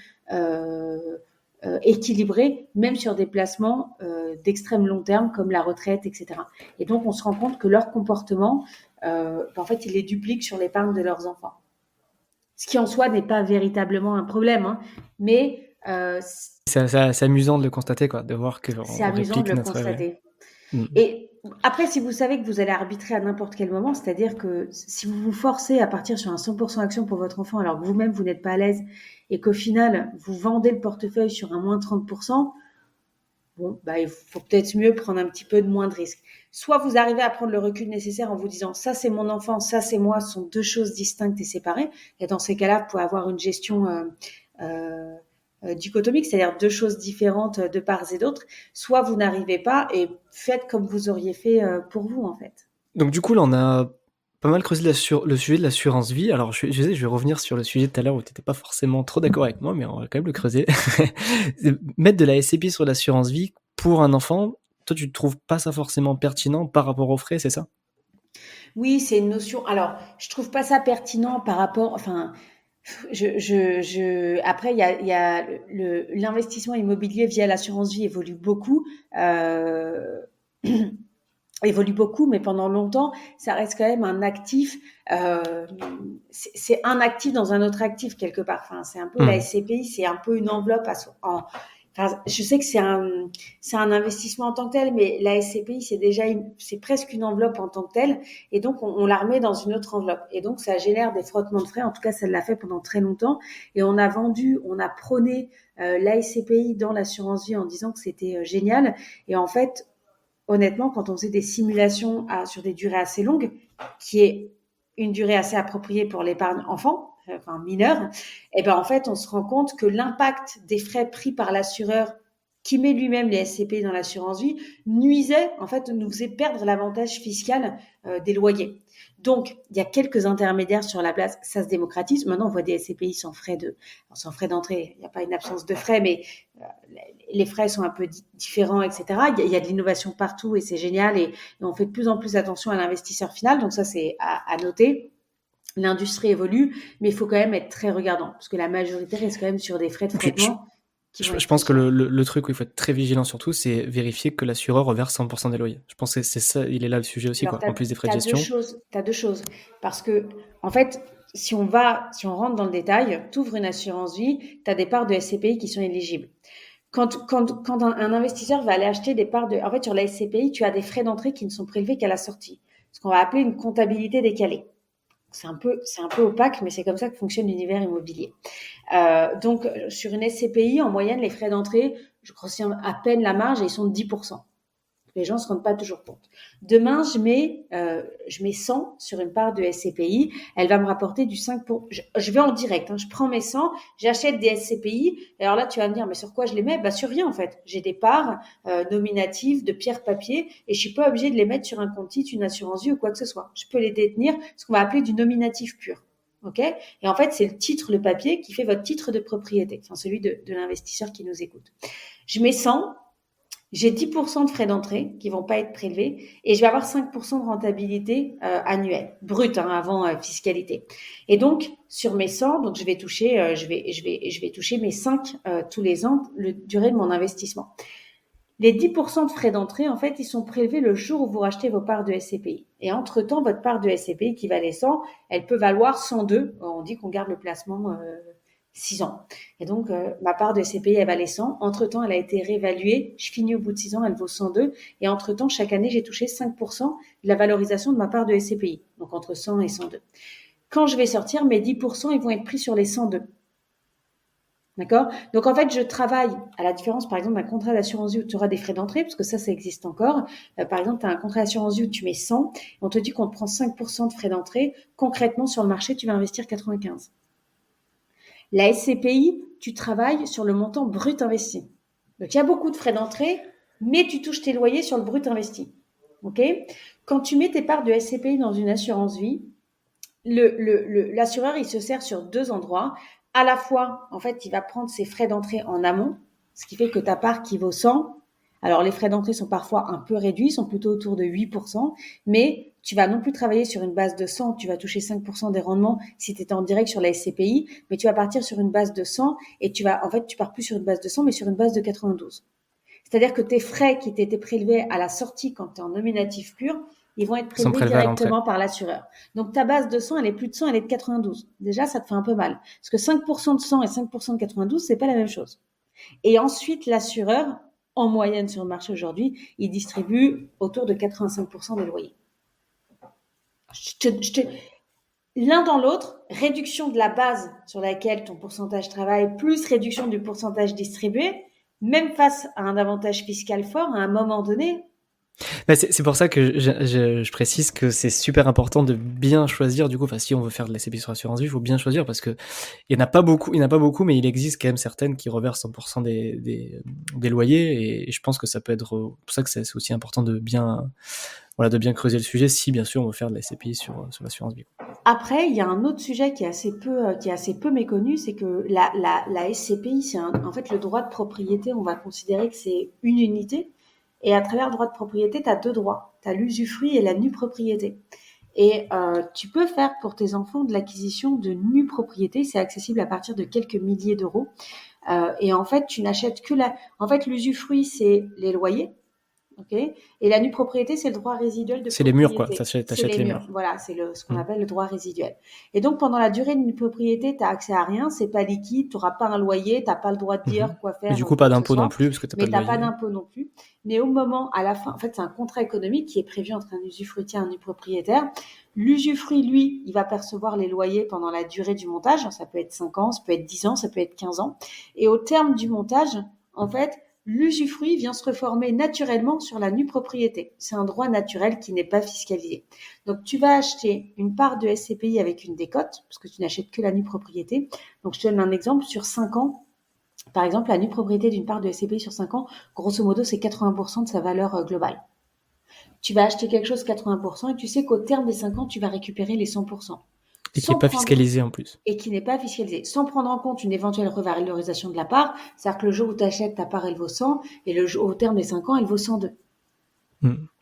équilibré, même sur des placements d'extrême long terme comme la retraite, etc. Et donc, on se rend compte que leur comportement, en fait, ils les dupliquent sur l'épargne de leurs enfants. Ce qui en soi n'est pas véritablement un problème, hein, mais c'est amusant de le constater, quoi, de voir que c'est amusant de le constater. Et après, si vous savez que vous allez arbitrer à n'importe quel moment, c'est-à-dire que si vous vous forcez à partir sur un 100% action pour votre enfant, alors que vous-même, vous n'êtes pas à l'aise, et qu'au final, vous vendez le portefeuille sur un moins 30%, il faut peut-être mieux prendre un petit peu de moins de risques. Soit vous arrivez à prendre le recul nécessaire en vous disant, ça c'est mon enfant, ça c'est moi, ce sont deux choses distinctes et séparées. Et dans ces cas-là, vous pouvez avoir une gestion dichotomique, c'est-à-dire deux choses différentes de part et d'autre. Soit vous n'arrivez pas et faites comme vous auriez fait pour vous, en fait. Donc du coup, là, on a pas mal creusé le sujet de l'assurance vie. Alors, je vais revenir sur le sujet de tout à l'heure où tu n'étais pas forcément trop d'accord avec moi, mais on va quand même le creuser. Mettre de la SCPI sur l'assurance vie pour un enfant, toi, tu ne trouves pas ça forcément pertinent par rapport aux frais, c'est ça? Oui, c'est une notion. Alors, je trouve pas ça pertinent par rapport. Enfin, après, il y a l'investissement immobilier via l'assurance vie évolue beaucoup. Euh, évolue beaucoup, mais pendant longtemps, ça reste quand même un actif. C'est un actif dans un autre actif quelque part. Enfin, c'est un peu la Hmm. SCPI, c'est un peu une enveloppe enfin, je sais que c'est un investissement en tant que tel, mais la SCPI, c'est presque une enveloppe en tant que telle, et donc on la remet dans une autre enveloppe. Et donc ça génère des frottements de frais. En tout cas, ça l'a fait pendant très longtemps. Et on a prôné la SCPI dans l'assurance vie en disant que c'était génial. Et en fait, honnêtement, quand on faisait des simulations sur des durées assez longues, qui est une durée assez appropriée pour l'épargne enfant, enfin mineur, et ben en fait, on se rend compte que l'impact des frais pris par l'assureur qui met lui-même les SCP dans l'assurance vie nuisait, en fait, nous faisait perdre l'avantage fiscal des loyers. Donc, il y a quelques intermédiaires sur la place, ça se démocratise. Maintenant, on voit des SCPI sans frais d'entrée. Il n'y a pas une absence de frais, mais les frais sont un peu différents, etc. Il y a de l'innovation partout et c'est génial. Et on fait de plus en plus attention à l'investisseur final. Donc ça, c'est à noter. L'industrie évolue, mais il faut quand même être très regardant parce que la majorité reste quand même sur des frais de Puis, frottement qui vont je être très pense que chers. le truc où il faut être très vigilant surtout, c'est vérifier que l'assureur reverse 100% des loyers. Je pense que c'est ça, il est là le sujet aussi, Alors, quoi. En plus des frais de as deux gestion. choses. T'as deux choses. Parce que, en fait, si on rentre dans le détail, tu ouvres une assurance vie, tu as des parts de SCPI qui sont éligibles. Quand un investisseur va aller acheter des parts en fait, sur la SCPI, tu as des frais d'entrée qui ne sont prélevés qu'à la sortie. Ce qu'on va appeler une comptabilité décalée. C'est un peu opaque, mais c'est comme ça que fonctionne l'univers immobilier. Donc, sur une SCPI, en moyenne, les frais d'entrée, je grossis à peine la marge et ils sont de 10%. Les gens ne se rendent pas toujours compte. Demain, je mets 100 sur une part de SCPI. Elle va me rapporter du 5 pour. Je vais en direct. Hein, je prends mes 100, j'achète des SCPI. Et alors là, tu vas me dire, mais sur quoi je les mets? Bah, sur rien, en fait. J'ai des parts nominatives de pierre papier et je suis pas obligée de les mettre sur un compte titre, une assurance vie ou quoi que ce soit. Je peux les détenir, ce qu'on va appeler du nominatif pur. OK? Et en fait, c'est le titre, le papier, qui fait votre titre de propriété. Enfin, celui de l'investisseur qui nous écoute. Je mets 100. J'ai 10% de frais d'entrée qui vont pas être prélevés et je vais avoir 5% de rentabilité annuelle, brute, hein, avant fiscalité. Et donc, sur mes 100, donc je vais toucher, je vais toucher mes 5 tous les ans, le durée de mon investissement. Les 10% de frais d'entrée, en fait, ils sont prélevés le jour où vous rachetez vos parts de SCPI. Et entre-temps, votre part de SCPI qui valait 100, elle peut valoir 102. On dit qu'on garde le placement 6 ans. Et donc, ma part de SCPI, elle valait 100. Entre-temps, elle a été réévaluée. Je finis au bout de 6 ans, elle vaut 102. Et entre-temps, chaque année, j'ai touché 5% de la valorisation de ma part de SCPI. Donc, entre 100 et 102. Quand je vais sortir, mes 10%, ils vont être pris sur les 102. D'accord? Donc, en fait, je travaille, à la différence, par exemple, d'un contrat d'assurance vie où tu auras des frais d'entrée, parce que ça existe encore. Par exemple, tu as un contrat d'assurance vie où tu mets 100, on te dit qu'on te prend 5% de frais d'entrée. Concrètement, sur le marché, tu vas investir 95. La SCPI, tu travailles sur le montant brut investi. Donc, il y a beaucoup de frais d'entrée, mais tu touches tes loyers sur le brut investi. OK? Quand tu mets tes parts de SCPI dans une assurance vie, l'assureur, il se sert sur deux endroits. À la fois, en fait, il va prendre ses frais d'entrée en amont, ce qui fait que ta part qui vaut 100, alors les frais d'entrée sont parfois un peu réduits, sont plutôt autour de 8%, mais tu vas non plus travailler sur une base de 100, tu vas toucher 5% des rendements si tu étais en direct sur la SCPI, mais tu vas partir sur une base de 100 et tu pars plus sur une base de 100, mais sur une base de 92. C'est-à-dire que tes frais qui t'étaient prélevés à la sortie quand tu es en nominatif pur, ils vont être Ils sont prélevés prélevés à l'entrée. directement par l'assureur. Donc ta base de 100, elle est plus de 100, elle est de 92. Déjà, ça te fait un peu mal. Parce que 5% de 100 et 5% de 92, c'est pas la même chose. Et ensuite, l'assureur, en moyenne sur le marché aujourd'hui, il distribue autour de 85% des loyers. L'un dans l'autre, réduction de la base sur laquelle ton pourcentage travaille, plus réduction du pourcentage distribué, même face à un avantage fiscal fort, à un moment donné, Bah, c'est pour ça que je précise que c'est super important de bien choisir, du coup, enfin, si on veut faire de la SCPI sur assurance vie, il faut bien choisir parce que il n'y en a pas beaucoup, mais il existe quand même certaines qui reversent 100% des loyers et je pense que ça peut être, pour ça que c'est aussi important de bien, voilà, de bien creuser le sujet si bien sûr on veut faire de la SCPI sur l'assurance vie. Après, il y a un autre sujet qui est assez peu méconnu, c'est que la SCPI, en fait le droit de propriété, on va considérer que c'est une unité. Et à travers le droit de propriété, tu as deux droits. Tu as l'usufruit et la nue propriété. Et tu peux faire pour tes enfants de l'acquisition de nue propriété. C'est accessible à partir de quelques milliers d'euros. Et en fait, tu n'achètes que la... En fait, l'usufruit, c'est les loyers. Okay. Et la nue propriété, c'est le droit résiduel de C'est les murs, quoi. propriété. C'est T'achètes les les murs. murs. Voilà, c'est ce qu'on appelle le droit résiduel. Et donc, pendant la durée de nue propriété, tu n'as accès à rien, c'est pas liquide, tu n'auras pas un loyer, tu n'as pas le droit de dire quoi Mais faire, du coup, pas quoi que ce d'impôt non soit, plus, parce que t'as pas mais de tu n'as pas loyer. d'impôt non plus. Mais au moment, à la fin, en fait, c'est un contrat économique qui est prévu entre un usufruitier et un nue propriétaire. L'usufruit, lui, il va percevoir les loyers pendant la durée du montage. Ça peut être 5 ans, ça peut être 10 ans, ça peut être 15 ans. Et au terme du montage, en fait, l'usufruit vient se reformer naturellement sur la nue propriété. C'est un droit naturel qui n'est pas fiscalisé. Donc, tu vas acheter une part de SCPI avec une décote, parce que tu n'achètes que la nue propriété. Donc, je te donne un exemple. Sur 5 ans, par exemple, la nue propriété d'une part de SCPI sur 5 ans, grosso modo, c'est 80% de sa valeur globale. Tu vas acheter quelque chose 80% et tu sais qu'au terme des 5 ans, tu vas récupérer les 100%. Et qui est Sans pas prendre fiscalisé en plus. et qui n'est pas fiscalisé, sans prendre en compte une éventuelle revalorisation de la part. C'est-à-dire que le jour où tu achètes, ta part, elle vaut 100, et au terme des 5 ans, elle vaut 102.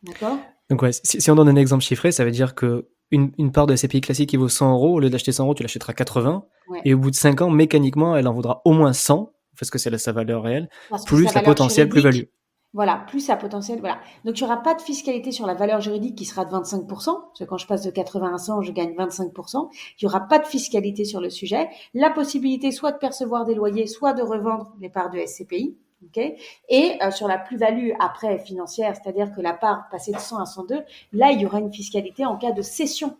D'accord. Donc ouais, si on donne un exemple chiffré, ça veut dire que une part de SCPI classique qui vaut 100 euros, au lieu d'acheter 100 euros, tu l'achèteras 80, Ouais. et au bout de 5 ans, mécaniquement, elle en vaudra au moins 100, parce que c'est sa valeur réelle, Parce que sa plus la valeur potentielle plus-value. juridique, voilà, plus sa potentielle, voilà. Donc, il n'y aura pas de fiscalité sur la valeur juridique qui sera de 25%. Parce que quand je passe de 80 à 100, je gagne 25%. Il n'y aura pas de fiscalité sur le sujet. La possibilité soit de percevoir des loyers, soit de revendre les parts de SCPI. Okay. Et sur la plus-value après financière, c'est-à-dire que la part passée de 100 à 102, là, il y aura une fiscalité en cas de cession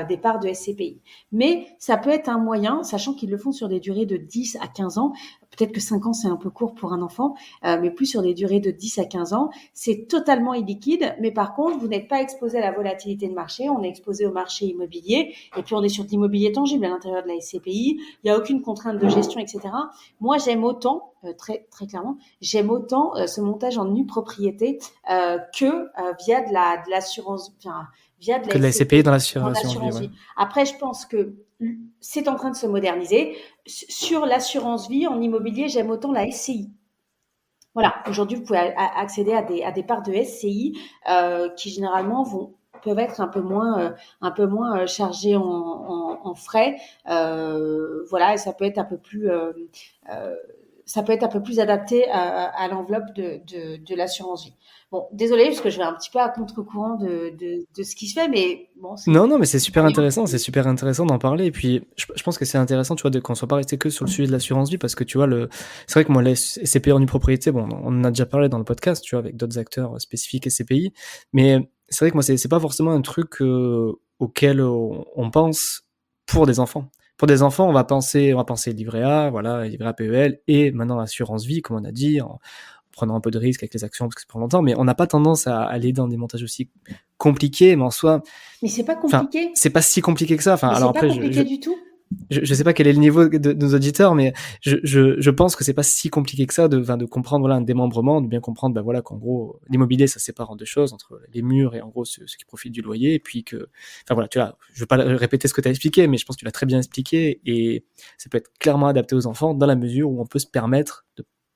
des parts de SCPI. Mais ça peut être un moyen, sachant qu'ils le font sur des durées de 10 à 15 ans. Peut-être que 5 ans, c'est un peu court pour un enfant, mais plus sur des durées de 10 à 15 ans. C'est totalement illiquide, mais par contre, vous n'êtes pas exposé à la volatilité de marché, on est exposé au marché immobilier, et puis on est sur de l'immobilier tangible à l'intérieur de la SCPI, il n'y a aucune contrainte de gestion, etc. Moi, j'aime autant, très, très clairement, j'aime autant ce montage en nue propriété que via de l'assurance, enfin, via de Que la de la SCPI SCPI dans dans l'assurance vie, l'assurance ouais. vie. Après, je pense que c'est en train de se moderniser. Sur l'assurance vie, en immobilier, j'aime autant la SCI. Voilà, aujourd'hui, vous pouvez accéder à des parts de SCI qui généralement peuvent être un peu moins chargées en frais. Voilà, et ça peut être un peu plus adapté à l'enveloppe de l'assurance vie. Bon, désolé parce que je vais un petit peu à contre-courant de ce qui se fait, mais bon, Non, mais c'est super moyen intéressant, c'est super intéressant d'en parler. Et puis, je pense que c'est intéressant, tu vois, qu'on soit pas resté que sur le sujet de l'assurance vie, parce que tu vois, c'est vrai que moi, les SCPI en propriété, bon, on en a déjà parlé dans le podcast, tu vois, avec d'autres acteurs spécifiques SCPI, mais c'est vrai que moi, c'est pas forcément un truc auquel on pense pour des enfants. Pour des enfants, on va penser livret A, voilà, livret A PEL, et maintenant assurance vie, comme on a dit, en prenant un peu de risque avec les actions parce que c'est pour longtemps, mais on n'a pas tendance à aller dans des montages aussi compliqués, mais en soi, mais c'est pas enfin, compliqué. c'est pas si compliqué que ça. Enfin, Mais alors c'est pas après, compliqué du tout. je sais pas quel est le niveau de nos auditeurs, mais je pense que c'est pas si compliqué que ça de comprendre voilà un démembrement, de bien comprendre bah voilà qu'en gros l'immobilier ça se sépare en deux choses entre les murs et en gros ceux qui profitent du loyer et puis que enfin voilà tu vois je vais pas répéter ce que tu as expliqué mais je pense que tu l'as très bien expliqué et ça peut être clairement adapté aux enfants dans la mesure où on peut se permettre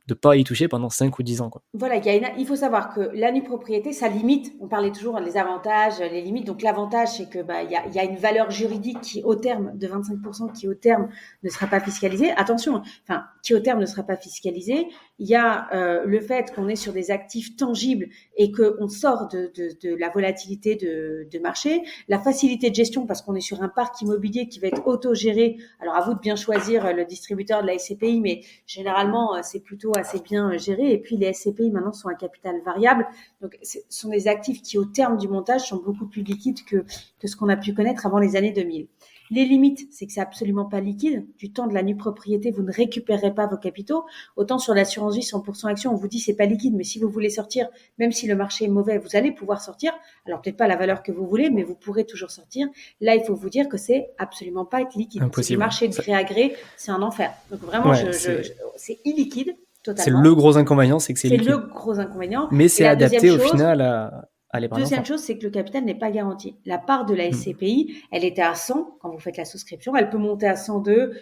de pas y toucher pendant 5 ou 10 ans quoi. Voilà, il faut savoir que la nue propriété, ça limite. On parlait toujours des avantages, les limites. Donc l'avantage, c'est que bah il y a une valeur juridique qui au terme de 25% qui au terme ne sera pas fiscalisée. Attention, enfin qui au terme ne sera pas fiscalisée. Il y a le fait qu'on est sur des actifs tangibles et qu'on sort de la volatilité de marché, la facilité de gestion parce qu'on est sur un parc immobilier qui va être autogéré. Alors à vous de bien choisir le distributeur de la SCPI, mais généralement c'est plutôt assez bien géré. Et puis les SCPI maintenant sont un capital variable, donc ce sont des actifs qui au terme du montage sont beaucoup plus liquides que ce qu'on a pu connaître avant les années 2000. Les limites, c'est que c'est absolument pas liquide. Du temps de la nue propriété, vous ne récupérerez pas vos capitaux. Autant sur l'assurance vie 100% action, on vous dit c'est pas liquide, mais si vous voulez sortir, même si le marché est mauvais, vous allez pouvoir sortir. Alors peut-être pas la valeur que vous voulez, mais vous pourrez toujours sortir. Là, il faut vous dire que c'est absolument pas être liquide. C'est du Impossible. marché de gré à gré, c'est un enfer. Donc vraiment, Ouais, c'est illiquide c'est totalement. le gros inconvénient, c'est que c'est C'est liquide. le gros inconvénient. Mais Et c'est la deuxième adapté au chose, final à l'épargne Deuxième enfant. chose, c'est que le capital n'est pas garanti. La part de la SCPI, elle était à 100 quand vous faites la souscription. Elle peut monter à 102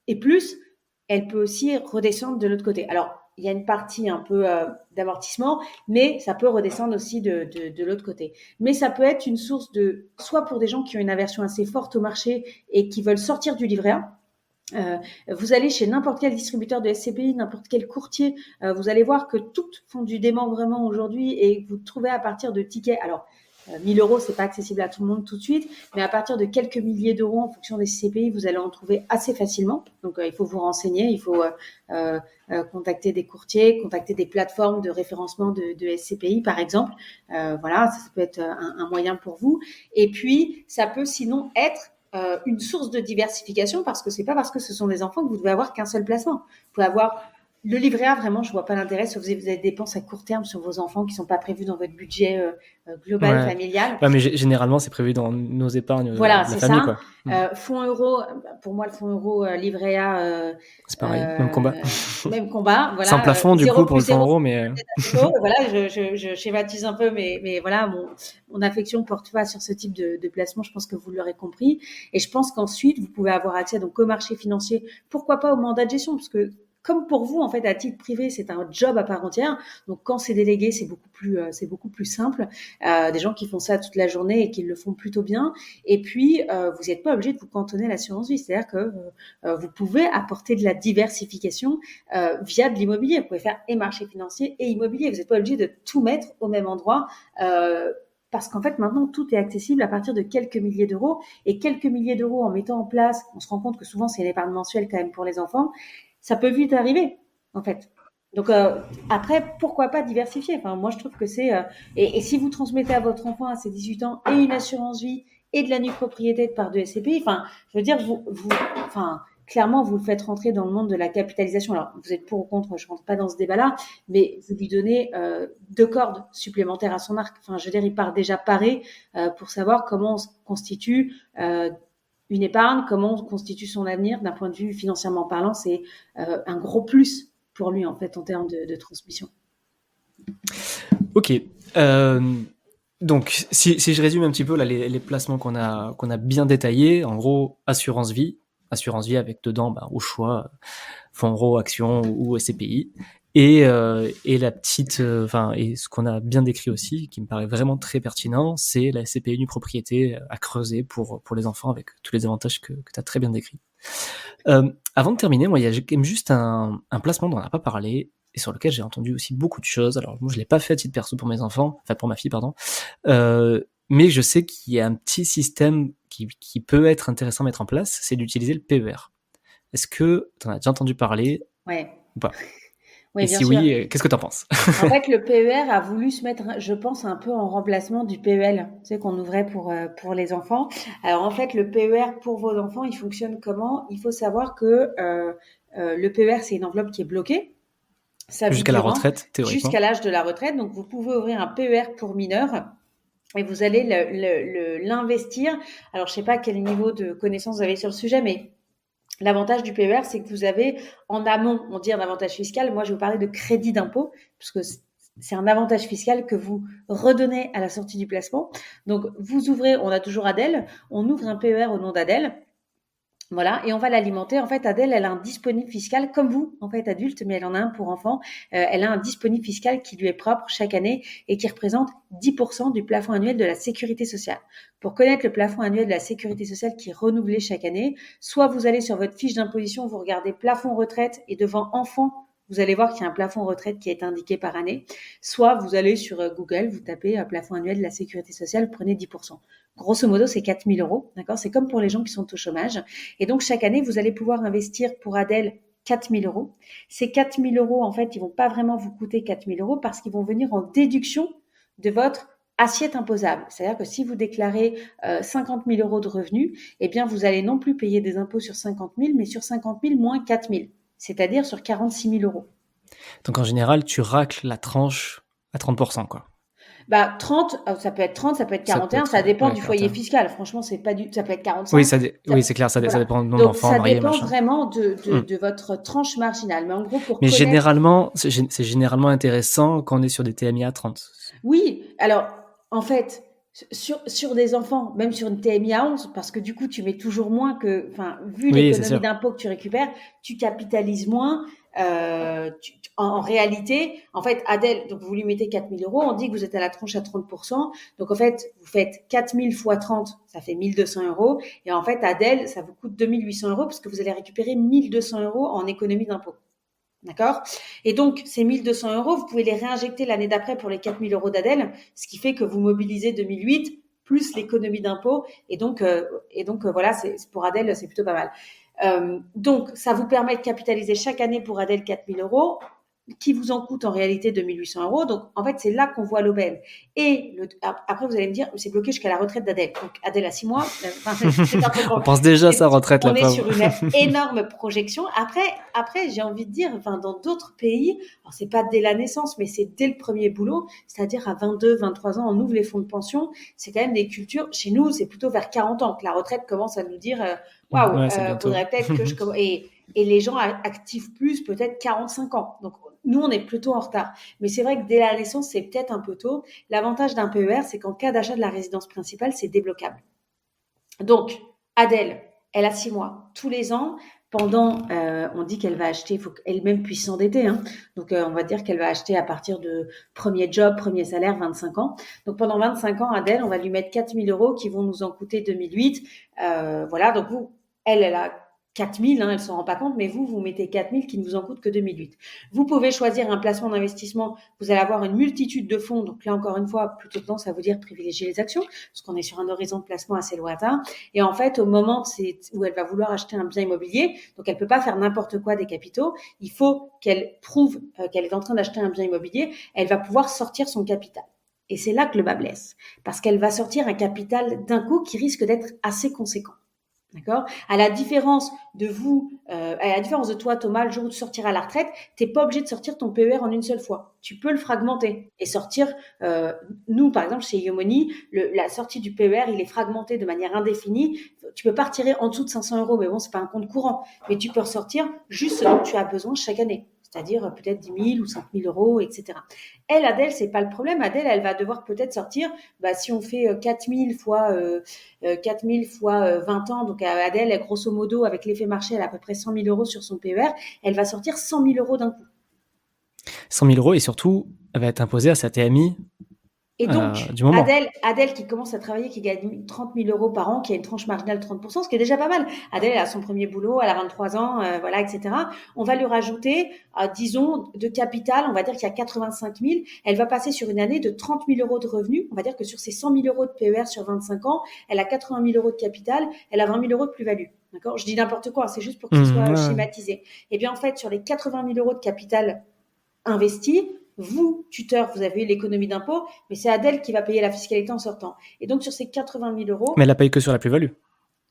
et plus. Elle peut aussi redescendre de l'autre côté. Alors, il y a une partie un peu d'amortissement, mais ça peut redescendre aussi de l'autre côté. Mais ça peut être une source de, soit pour des gens qui ont une aversion assez forte au marché et qui veulent sortir du livret A. Vous allez chez n'importe quel distributeur de SCPI, n'importe quel courtier, vous allez voir que toutes font du démembrement aujourd'hui et vous trouvez à partir de tickets. Alors, 1000 euros, c'est pas accessible à tout le monde tout de suite, mais à partir de quelques milliers d'euros en fonction des SCPI, vous allez en trouver assez facilement. Donc, il faut vous renseigner, il faut contacter des courtiers, contacter des plateformes de référencement de SCPI, par exemple. Voilà, ça peut être un moyen pour vous. Et puis, ça peut sinon être une source de diversification parce que c'est pas parce que ce sont des enfants que vous devez avoir qu'un seul placement. Vous pouvez avoir le livret A, vraiment, je vois pas l'intérêt, sauf si vous avez des dépenses à court terme sur vos enfants qui sont pas prévues dans votre budget global familial. Ouais, mais généralement, c'est prévu dans nos épargnes Voilà, de la c'est famille, ça. quoi. Fonds euro, pour moi, le fonds euro livret A, C'est pareil, même combat. même combat. Voilà, sans plafond, du coup, pour le fonds euro, mais... Voilà, je schématise un peu, mais voilà, mon affection porte pas sur ce type de placement, je pense que vous l'aurez compris. Et je pense qu'ensuite, vous pouvez avoir accès donc, au marché financier, pourquoi pas au mandat de gestion, parce que comme pour vous, en fait, à titre privé, c'est un job à part entière. Donc, quand c'est délégué, c'est beaucoup plus simple. Des gens qui font ça toute la journée et qui le font plutôt bien. Et puis, vous n'êtes pas obligé de vous cantonner à l'assurance vie. C'est-à-dire que vous pouvez apporter de la diversification via de l'immobilier. Vous pouvez faire et marché financier et immobilier. Vous n'êtes pas obligé de tout mettre au même endroit. Parce qu'en fait, maintenant, tout est accessible à partir de quelques milliers d'euros. Et quelques milliers d'euros en mettant en place, on se rend compte que souvent, c'est une épargne mensuelle quand même pour les enfants. Ça peut vite arriver, en fait. Donc, après, pourquoi pas diversifier? Enfin, moi, je trouve que c'est... et si vous transmettez à votre enfant à ses 18 ans et une assurance vie et de la nue propriété de par deux SCPI, enfin, je veux dire, clairement, vous le faites rentrer dans le monde de la capitalisation. Alors, vous êtes pour ou contre, je ne rentre pas dans ce débat-là, mais vous lui donnez 2 cordes supplémentaires à son arc. Enfin, je veux dire, il part déjà paré pour savoir comment on se constitue une épargne, comment on constitue son avenir d'un point de vue financièrement parlant. C'est un gros plus pour lui, en fait, en termes de transmission. Ok. Donc, si je résume un petit peu là, les placements qu'on a bien détaillés, en gros, assurance vie avec dedans, au choix, fonds euro, actions ou SCPI. Et la petite, et ce qu'on a bien décrit aussi, qui me paraît vraiment très pertinent, c'est la SCPI nue propriété à creuser pour les enfants avec tous les avantages que tu as très bien décrits. Avant de terminer, moi, il y a quand même juste un placement dont on n'a pas parlé et sur lequel j'ai entendu aussi beaucoup de choses. Alors, moi, je ne l'ai pas fait à titre perso pour mes enfants, enfin pour ma fille, pardon. Mais je sais qu'il y a un petit système qui peut être intéressant à mettre en place, c'est d'utiliser le PER. Est-ce que tu en as déjà entendu parler ou pas? Oui, et bien si sûr. Oui, qu'est-ce que tu en penses? En fait, le PER a voulu se mettre, je pense, un peu en remplacement du PEL, tu sais, qu'on ouvrait pour les enfants. Alors, en fait, le PER pour vos enfants, il fonctionne comment? Il faut savoir que le PER, c'est une enveloppe qui est bloquée. Jusqu'à la retraite, théoriquement. Jusqu'à l'âge de la retraite. Donc, vous pouvez ouvrir un PER pour mineurs et vous allez l'investir. Alors, je ne sais pas quel niveau de connaissance vous avez sur le sujet, mais l'avantage du PER, c'est que vous avez en amont, on dit un avantage fiscal. Moi, je vais vous parler de crédit d'impôt, parce que c'est un avantage fiscal que vous redonnez à la sortie du placement. Donc, vous ouvrez, on a toujours Adèle, on ouvre un PER au nom d'Adèle. Voilà, et on va l'alimenter. En fait, Adèle, elle a un disponible fiscal, comme vous, en fait, adulte, mais elle en a un pour enfant. Elle a un disponible fiscal qui lui est propre chaque année et qui représente 10% du plafond annuel de la sécurité sociale. Pour connaître le plafond annuel de la sécurité sociale qui est renouvelé chaque année, soit vous allez sur votre fiche d'imposition, vous regardez plafond retraite et devant enfant, vous allez voir qu'il y a un plafond retraite qui est indiqué par année. Soit vous allez sur Google, vous tapez plafond annuel de la sécurité sociale, vous prenez 10%. Grosso modo, c'est 4 000 euros. D'accord ? C'est comme pour les gens qui sont au chômage. Et donc, chaque année, vous allez pouvoir investir pour Adèle 4 000 euros. Ces 4 000 euros, en fait, ils ne vont pas vraiment vous coûter 4 000 euros parce qu'ils vont venir en déduction de votre assiette imposable. C'est-à-dire que si vous déclarez 50 000 euros de revenus, eh bien, vous allez non plus payer des impôts sur 50 000, mais sur 50 000 moins 4 000, c'est-à-dire sur 46 000 euros. Donc en général, tu racles la tranche à 30%, quoi. 30, ça peut être 30, ça peut être Ça peut 41, être, ça dépend ouais, du foyer 41. fiscal. Franchement, c'est pas ça peut être Oui, 45. oui, c'est clair, ça Voilà. dépend du nombre Donc, d'enfants, ça mariés, dépend machin. vraiment Hmm. de votre tranche marginale. Mais en gros, pour Mais connaître. généralement, c'est généralement intéressant quand on est sur des TMI à 30. Oui, alors, en fait, sur des enfants, même sur une TMI à 11, parce que du coup, tu mets toujours moins que, enfin, vu Oui, c'est l'économie sûr. d'impôt que tu récupères, tu capitalises moins. En réalité, en fait, Adèle, donc vous lui mettez 4 000 euros, on dit que vous êtes à la tranche à 30%. Donc, en fait, vous faites 4 000 fois 30, ça fait 1 200 euros. Et en fait, Adèle, ça vous coûte 2 800 euros parce que vous allez récupérer 1 200 euros en économie d'impôt. D'accord? Et donc, ces 1 200 euros, vous pouvez les réinjecter l'année d'après pour les 4 000 euros d'Adèle, ce qui fait que vous mobilisez 2008 plus l'économie d'impôt. Et donc, voilà, pour Adèle, c'est plutôt pas mal. Donc, ça vous permet de capitaliser chaque année pour Adèle 4 000 euros, qui vous en coûte en réalité 2 800 euros. Donc, en fait, c'est là qu'on voit l'aubaine. Et après, vous allez me dire, c'est bloqué jusqu'à la retraite d'Adèle. Donc, Adèle a 6 mois. On pense déjà à sa retraite, la On est pauvre. sur une énorme projection. Après, j'ai envie de dire, enfin, dans d'autres pays, alors c'est pas dès la naissance, mais c'est dès le premier boulot, c'est-à-dire à 22, 23 ans, on ouvre les fonds de pension. C'est quand même des cultures. Chez nous, c'est plutôt vers 40 ans que la retraite commence à nous dire, waouh, Ouais, c'est bientôt. faudrait peut-être que je commence. Et les gens activent plus, peut-être 45 ans. Donc, nous, on est plutôt en retard. Mais c'est vrai que dès la naissance, c'est peut-être un peu tôt. L'avantage d'un PER, c'est qu'en cas d'achat de la résidence principale, c'est débloquable. Donc, Adèle, elle a 6 mois. Tous les ans, on dit qu'elle va acheter, il faut qu'elle-même puisse s'endetter. Hein. Donc, on va dire qu'elle va acheter à partir de premier job, premier salaire, 25 ans. Donc, pendant 25 ans, Adèle, on va lui mettre 4 000 euros qui vont nous en coûter 2008. Voilà, donc elle a 4 000, hein, elle ne s'en rend pas compte, mais vous mettez 4 000 qui ne vous en coûtent que 2008. Vous pouvez choisir un placement d'investissement. Vous allez avoir une multitude de fonds. Donc là, encore une fois, plutôt tendance à vous dire privilégier les actions, parce qu'on est sur un horizon de placement assez lointain. Et en fait, au moment où elle va vouloir acheter un bien immobilier, donc elle peut pas faire n'importe quoi des capitaux, il faut qu'elle prouve qu'elle est en train d'acheter un bien immobilier, elle va pouvoir sortir son capital. Et c'est là que le bas blesse, parce qu'elle va sortir un capital d'un coup qui risque d'être assez conséquent. D'accord? À la différence de toi, Thomas, le jour où tu sortiras à la retraite, tu n'es pas obligé de sortir ton PER en une seule fois. Tu peux le fragmenter et sortir. Nous, par exemple, chez Yomoni, la sortie du PER, il est fragmenté de manière indéfinie. Tu peux pas retirer en dessous de 500 euros, mais bon, c'est pas un compte courant. Mais tu peux ressortir juste ce dont tu as besoin chaque année. C'est-à-dire peut-être 10 000 ou 5 000 euros, etc. Elle, Adèle, c'est pas le problème. Adèle, elle va devoir peut-être sortir, si on fait 4 000 fois 20 ans, donc Adèle, grosso modo, avec l'effet marché, elle a à peu près 100 000 euros sur son PER, elle va sortir 100 000 euros d'un coup. 100 000 euros et surtout, elle va être imposée à sa TMI Et donc, du moment. Adèle qui commence à travailler, qui gagne 30 000 euros par an, qui a une tranche marginale de 30%, ce qui est déjà pas mal. Adèle, elle a son premier boulot, elle a 23 ans, voilà, etc. On va lui rajouter, disons, de capital, on va dire qu'il y a 85 000. Elle va passer sur une année de 30 000 euros de revenus. On va dire que sur ses 100 000 euros de PER sur 25 ans, elle a 80 000 euros de capital, elle a 20 000 euros de plus-value. D'accord? Je dis n'importe quoi, c'est juste pour que ce soit schématisé. Et bien, en fait, sur les 80 000 euros de capital investi, vous, tuteur, vous avez eu l'économie d'impôt, mais c'est Adèle qui va payer la fiscalité en sortant. Et donc, sur ces 80 000 euros... Mais elle la paye que sur la plus-value.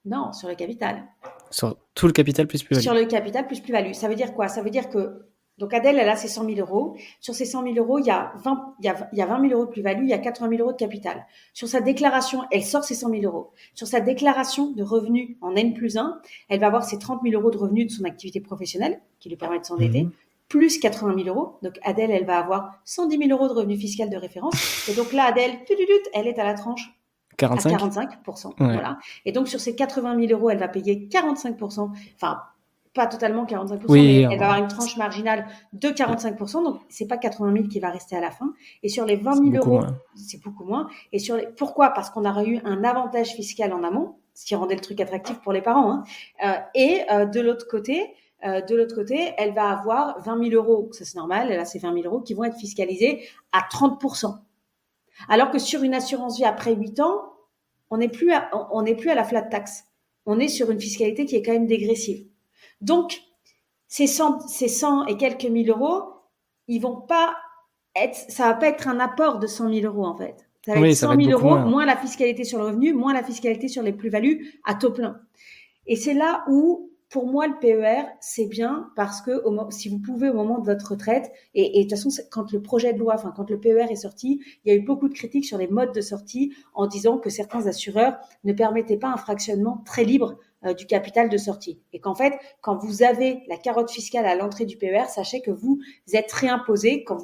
Non, sur le capital. Sur tout le capital plus plus-value. Sur le capital plus plus-value. Ça veut dire quoi? Ça veut dire que... Donc, Adèle, elle a ses 100 000 euros. Sur ces 100 000 euros, il y a 20 000 euros de plus-value, il y a 80 000 euros de capital. Sur sa déclaration, elle sort ses 100 000 euros. Sur sa déclaration de revenus en N+1, elle va avoir ses 30 000 euros de revenus de son activité professionnelle, qui lui permet de s'endetter. Plus 80 000 euros. Donc, Adèle, elle va avoir 110 000 euros de revenus fiscal de référence. Et donc là, Adèle, elle est à la tranche 45 à 45%. Ouais. Voilà. Et donc, sur ces 80 000 euros, elle va payer 45%. Enfin, pas totalement 45%, oui, mais elle va avoir une tranche marginale de 45%. Donc, c'est pas 80 000 qui va rester à la fin. Et sur les 20 000 euros, c'est beaucoup moins. Et pourquoi? Parce qu'on aurait eu un avantage fiscal en amont, ce qui rendait le truc attractif pour les parents. Hein. De l'autre côté, elle va avoir 20 000 euros, ça c'est normal, elle a ces 20 000 euros qui vont être fiscalisés à 30%. Alors que sur une assurance vie après 8 ans, on n'est plus à la flat tax. On est sur une fiscalité qui est quand même dégressive. Donc, ces 100 et quelques mille euros, ça va pas être un apport de 100 000 euros en fait. Ça va être Oui, ça 100 va être 000 beaucoup euros, moins. moins la fiscalité sur le revenu, moins la fiscalité sur les plus-values à taux plein. Et c'est là où, pour moi, le PER, c'est bien parce que si vous pouvez au moment de votre retraite, et de toute façon, quand le projet de loi, quand le PER est sorti, il y a eu beaucoup de critiques sur les modes de sortie en disant que certains assureurs ne permettaient pas un fractionnement très libre du capital de sortie. Et qu'en fait, quand vous avez la carotte fiscale à l'entrée du PER, sachez que vous êtes réimposé quand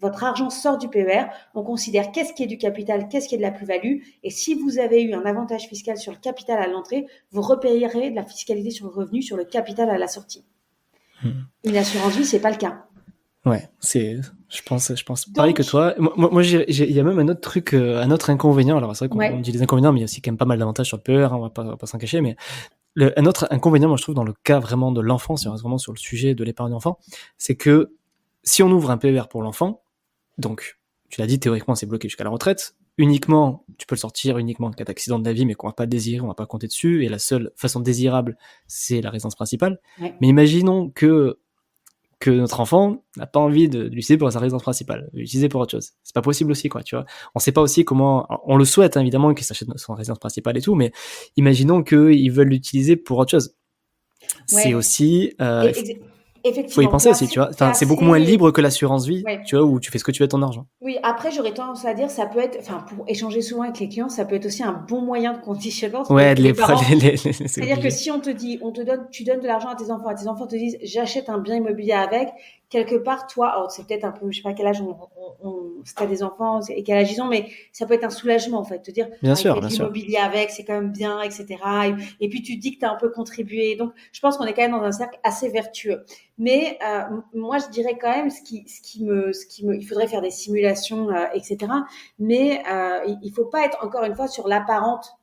votre argent sort du PER, on considère qu'est-ce qui est du capital, qu'est-ce qui est de la plus-value, et si vous avez eu un avantage fiscal sur le capital à l'entrée, vous repayerez de la fiscalité sur le revenu sur le capital à la sortie. Une assurance vie, c'est pas le cas. Ouais, je pense pareil que Donc, toi. Moi, il y a même un autre truc, un autre inconvénient. Alors, c'est vrai qu'on ouais, dit des inconvénients, mais il y a aussi quand même pas mal d'avantages sur le PER, on va pas s'en cacher. Mais un autre inconvénient, moi, je trouve, dans le cas vraiment de l'enfant, si on reste vraiment sur le sujet de l'épargne d'enfant, c'est que si on ouvre un PER pour l'enfant, donc, tu l'as dit, théoriquement, c'est bloqué jusqu'à la retraite. Uniquement, tu peux le sortir uniquement en cas d'accident de la vie, mais qu'on va pas désirer, on va pas compter dessus. Et la seule façon désirable, c'est la résidence principale. ouais. Mais imaginons que notre enfant n'a pas envie de l'utiliser pour sa résidence principale, de l'utiliser pour autre chose. C'est pas possible aussi, quoi, tu vois. On sait pas aussi comment, on le souhaite, hein, évidemment, qu'il s'achète son résidence principale et tout, mais imaginons qu'ils veulent l'utiliser pour autre chose. C'est Ouais. aussi, faut y Effectivement, penser aussi, tu vois. Enfin, c'est beaucoup moins libre que l'assurance vie, ouais. tu vois, où tu fais ce que tu veux de ton argent. Oui, après, j'aurais tendance à dire, ça peut être, pour échanger souvent avec les clients, ça peut être aussi un bon moyen de conditionnement. C'est-à-dire Ouais, que les parents, c'est c'est-à-dire que obligé. si on te dit, tu donnes de l'argent à tes enfants te disent, j'achète un bien immobilier avec, quelque part, toi, alors c'est peut-être un peu, je sais pas quel âge si t'as des enfants et quel âge ils ont, mais ça peut être un soulagement, en fait, te dire, Bien il fait sûr, de bien sûr. l'immobilier avec, c'est quand même bien, etc. Et puis tu te dis que tu as un peu contribué. Donc, je pense qu'on est quand même dans un cercle assez vertueux. Mais moi, je dirais quand même il faudrait faire des simulations, etc. Mais il faut pas être encore une fois sur l'apparente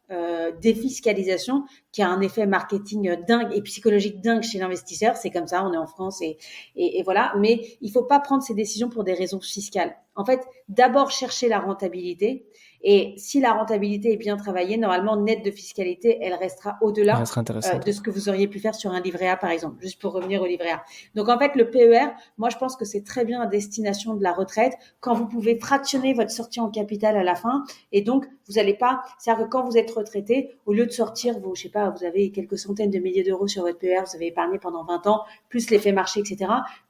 défiscalisation qui a un effet marketing dingue et psychologique dingue chez l'investisseur. C'est comme ça, on est en France et voilà. Mais il faut pas prendre ces décisions pour des raisons fiscales. En fait, d'abord chercher la rentabilité. Et si la rentabilité est bien travaillée, normalement, net de fiscalité, elle restera Elle au-delà resterait intéressante. de ce que vous auriez pu faire sur un livret A, par exemple, juste pour revenir au livret A. Donc, en fait, le PER, moi, je pense que c'est très bien à destination de la retraite quand vous pouvez fractionner votre sortie en capital à la fin. Et donc, vous n'allez pas, c'est-à-dire que quand vous êtes retraité, au lieu de sortir, je sais pas, vous avez quelques centaines de milliers d'euros sur votre PER, vous avez épargné pendant 20 ans, plus l'effet marché, etc.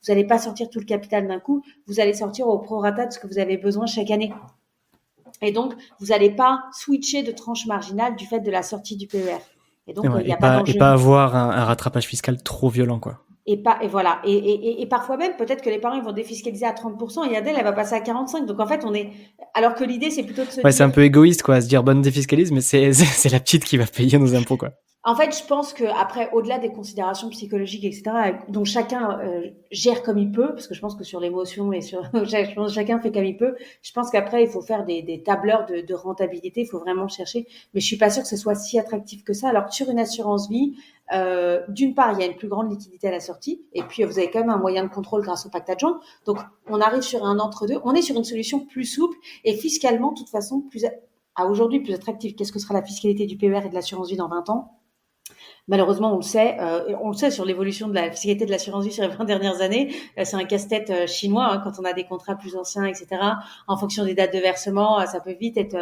Vous n'allez pas sortir tout le capital d'un coup, vous allez sortir au prorata de ce que vous avez besoin chaque année. Et donc, vous n'allez pas switcher de tranche marginale du fait de la sortie du PER. Et Et, donc, il ouais, n'y a pas et d'enjeu. pas avoir un rattrapage fiscal trop violent, quoi. Et voilà. Et parfois même, peut-être que les parents ils vont défiscaliser à 30% et Adèle, elle va passer à 45%. Donc en fait, alors que l'idée, c'est plutôt de se Ouais, c'est un dire, peu égoïste, quoi, à se dire bonne défiscalise, mais c'est la petite qui va payer nos impôts, quoi. en fait, je pense que après, au-delà des considérations psychologiques, etc., dont chacun gère comme il peut, parce que je pense que sur l'émotion et sur, je pense que chacun fait comme il peut. Je pense qu'après, il faut faire des tableurs de rentabilité. Il faut vraiment chercher. Mais je suis pas sûre que ce soit si attractif que ça. Alors que sur une assurance vie, d'une part, il y a une plus grande liquidité à la sortie, et puis vous avez quand même un moyen de contrôle grâce au pacte adjoint. Donc, on arrive sur un entre-deux. On est sur une solution plus souple et fiscalement, de toute façon, à aujourd'hui plus attractive. Qu'est-ce que sera la fiscalité du PER et de l'assurance vie dans 20 ans? Malheureusement, on le sait sur l'évolution de la fiscalité de l'assurance vie sur les 20 dernières années. C'est un casse-tête chinois hein, quand on a des contrats plus anciens, etc. En fonction des dates de versement, ça peut vite être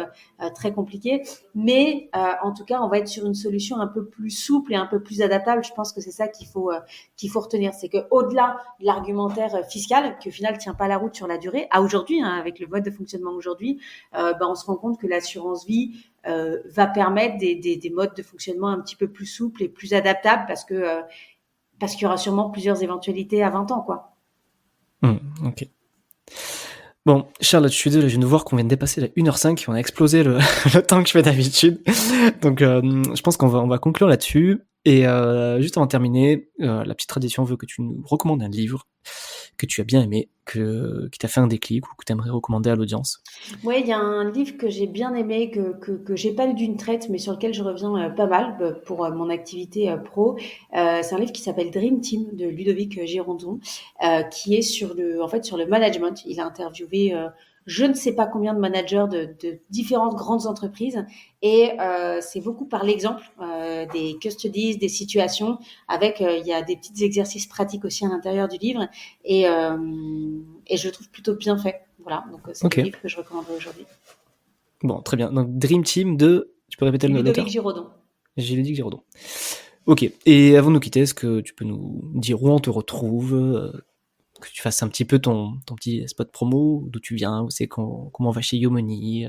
très compliqué. Mais en tout cas, on va être sur une solution un peu plus souple et un peu plus adaptable. Je pense que c'est ça qu'il faut retenir, c'est que au-delà de l'argumentaire fiscal, qui au final tient pas la route sur la durée, à aujourd'hui, hein, avec le mode de fonctionnement aujourd'hui, on se rend compte que l'assurance vie va permettre des modes de fonctionnement un petit peu plus souples et plus adaptables parce qu'il y aura sûrement plusieurs éventualités à 20 ans, quoi. Ok. Bon, Charlotte, je suis désolé, je viens de voir qu'on vient de dépasser la 1h05 et on a explosé le, le temps que je fais d'habitude. Donc, je pense on va conclure là-dessus. Et juste avant de terminer, la petite tradition veut que tu nous recommandes un livre que tu as bien aimé, qui t'a fait un déclic ou que tu aimerais recommander à l'audience. Ouais, il y a un livre que j'ai bien aimé, que j'ai pas lu d'une traite, mais sur lequel je reviens pas mal pour mon activité pro. C'est un livre qui s'appelle Dream Team de Ludovic Girondon, qui est en fait, sur le management. Il a interviewé je ne sais pas combien de managers de différentes grandes entreprises et c'est beaucoup par l'exemple des custodies, des situations avec il y a des petits exercices pratiques aussi à l'intérieur du livre et je le trouve plutôt bien fait. Voilà, donc c'est le Ok, livre que je recommanderais aujourd'hui. Bon, très bien. Donc, Dream Team de... Tu peux répéter le l'auteur? Ludovic Giraudon. Ludovic Giraudon. Ok. Et avant de nous quitter, est-ce que tu peux nous dire où on te retrouve, que tu fasses un petit peu ton petit spot promo, d'où tu viens, comment on va chez Yomoni.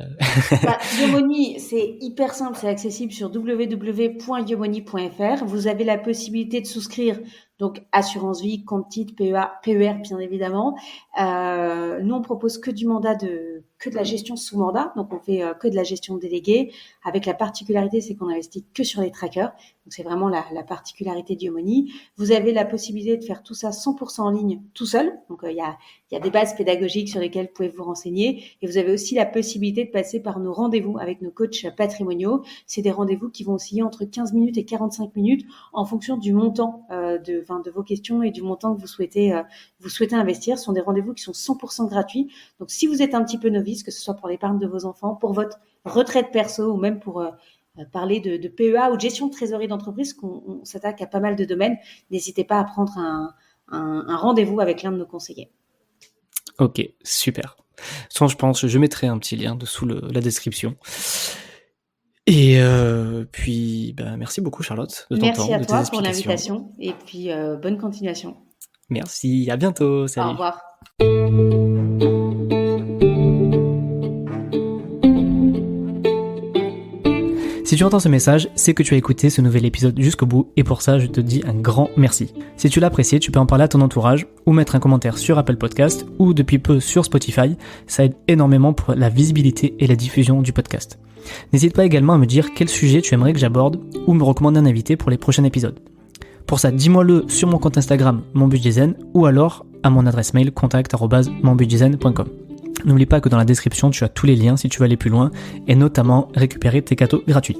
Yomoni, c'est hyper simple, c'est accessible sur www.yomoni.fr. Vous avez la possibilité de souscrire, donc assurance vie, compte titre, PEA, PER, bien évidemment. Nous, on propose que du mandat que de la gestion sous mandat, donc on fait que de la gestion déléguée. Avec la particularité, c'est qu'on investit que sur les trackers. Donc c'est vraiment la particularité d'Yomoni. Vous avez la possibilité de faire tout ça 100% en ligne, tout seul. Donc il y a des bases pédagogiques sur lesquelles vous pouvez vous renseigner. Et vous avez aussi la possibilité de passer par nos rendez-vous avec nos coachs patrimoniaux. C'est des rendez-vous qui vont osciller entre 15 minutes et 45 minutes en fonction du montant de vos questions et du montant que vous souhaitez investir. Ce sont des rendez-vous qui sont 100% gratuits. Donc si vous êtes un petit peu novice, que ce soit pour l'épargne de vos enfants, pour votre retraite perso ou même pour parler de PEA ou de gestion de trésorerie d'entreprise, qu'on s'attaque à pas mal de domaines, n'hésitez pas à prendre un rendez-vous avec l'un de nos conseillers. Ok, super. Sans, je pense, je mettrai un petit lien dessous la description. Et puis, merci beaucoup Charlotte de ton temps, Merci à de tes toi pour explications. l'invitation et puis bonne continuation. Merci, à bientôt, salut. Au revoir. Si tu entends ce message, c'est que tu as écouté ce nouvel épisode jusqu'au bout et pour ça, je te dis un grand merci. Si tu l'as apprécié, tu peux en parler à ton entourage ou mettre un commentaire sur Apple Podcast ou depuis peu sur Spotify. Ça aide énormément pour la visibilité et la diffusion du podcast. N'hésite pas également à me dire quel sujet tu aimerais que j'aborde ou me recommander un invité pour les prochains épisodes. Pour ça, dis-moi-le sur mon compte Instagram monbudgetzen ou alors à mon adresse mail contact@monbudgetzen.com. N'oublie pas que dans la description, tu as tous les liens si tu veux aller plus loin et notamment récupérer tes cadeaux gratuits.